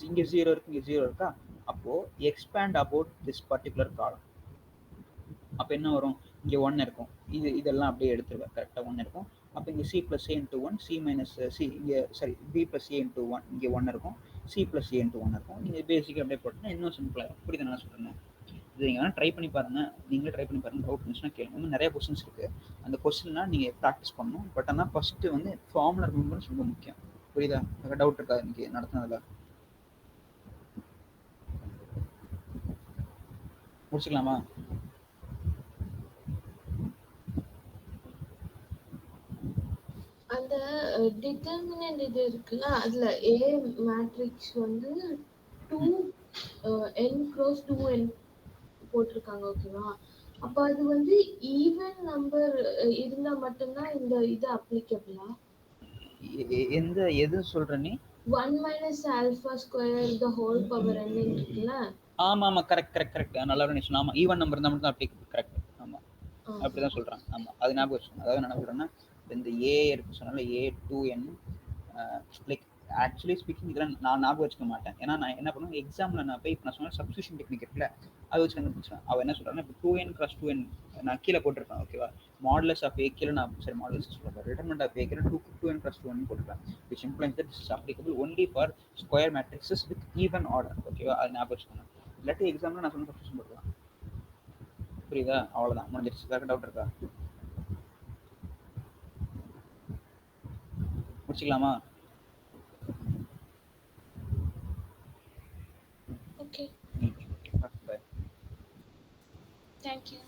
இங்கே 0 இருக்கு, இங்கே 0 இருக்கா. அப்போ எக்ஸ்பேண்ட் அபவுட் திஸ் பர்டிகுலர் காலம். அப்போ என்ன வரும், இங்கே 1 இருக்கும், இதெல்லாம் அப்படியே எடுத்துருவேன், கரெக்டாக 1 இருக்கும். அப்போ இங்கே C plus A into 1 C minus C இங்கே sorry B plus A into 1 இங்கே 1 இருக்கும், சி பிளஸ் ஏ இன்ட்டு 1 இருக்கும். நீங்கள் பேசிக்காக அப்படியே போட்டோன்னா இன்னும் சிம்பிளாக புரியுது என்ன சொல்கிறேன். இது நீங்கள் வேணால் ட்ரை பண்ணி பாருங்கள், நீங்களே ட்ரை பண்ணி பாருங்கள். டவுட் இருந்துச்சுன்னா கேளுங்க. இன்னும் நிறைய கொஸ்டின்ஸ் இருக்குது, அந்த கொஸ்டின்லாம் நீங்கள் ப்ராக்டிஸ் பண்ணணும். பட் ஆனால் ஃபஸ்ட்டு வந்து ஃபார்முலா ரிமெம்பர்ஸ் ரொம்ப முக்கியம். புரியுதா, டவுட் இருக்கா இன்னைக்கு நடத்தினதில்? முடிச்சுக்கலாமா? அந்த டிட்டர்மினன்ட் இது இருக்குல்ல, அதுல ஏ மேட்ரிக்ஸ் வந்து 2 n cross 2n போட்டிருக்காங்க. ஓகேவா, அப்ப அது வந்து ஈவன் நம்பர் இருந்தா மட்டும்தான் இந்த இது அப்ளிகபிளா? எந்த எது சொல்ற நீ? 1 minus alpha square the whole power n இருக்குல்ல. ஆமா ஆமா, கரெக்ட் கரெக்ட் கரெக்ட், நல்லா இருந்துச்சு. ஆமா, ஈவன் நம்பர் தான் மட்டும் அப்ளிகபிள், கரெக்ட். ஆமா, அப்படிதான் சொல்றாங்க. ஆமா, அது ஞாபகம் வச்சுக்கோங்க. அதாவது என்ன சொல்றேன்னா, இந்த ஏ இருக்கு சொன்னால ஏ 2n லைக் ஆக்சுவலி ஸ்பீக்கிங் இதெல்லாம் நான் ஞாபகம் வச்சுக்க மாட்டேன். ஏன்னா நான் என்ன பண்ணுவேன், எக்ஸாமில் நான் போய் இப்போ நான் சொன்ன சப்ஸ்டியூஷன் டெக்னிக் இருக்குல்ல, அதை வச்சு கண்டுபிடிச்சேன். அவள் என்ன சொல்கிறாங்கன்னா, இப்போ 2n × 2n நான் கீழே போட்டிருப்பேன். ஓகேவா, மாடுலஸ் ஆஃப் ஏ கீழே நான் சரி மாடுலஸ் சொல்கிறேன், ரிட்டர்மெண்ட் ஆஃப் ஏ கீழே 2n × 2n போட்டிருப்பேன். Which implies that this is applicable only for square matrices with even order. ஓகேவா, அது ஞாபகம் வச்சுக்கோங்க. இல்லாட்டி எக்ஸாமில் நான் சொன்ன சப்ஸ்டியூஷன் போட்டுக்கலாம். புரியுதா, அவ்வளோதான், முடிஞ்சிருச்சு. வேறு டவுட் இருக்கா? முடிச்சுக்கலாமா? Okay. Bye. Thank you.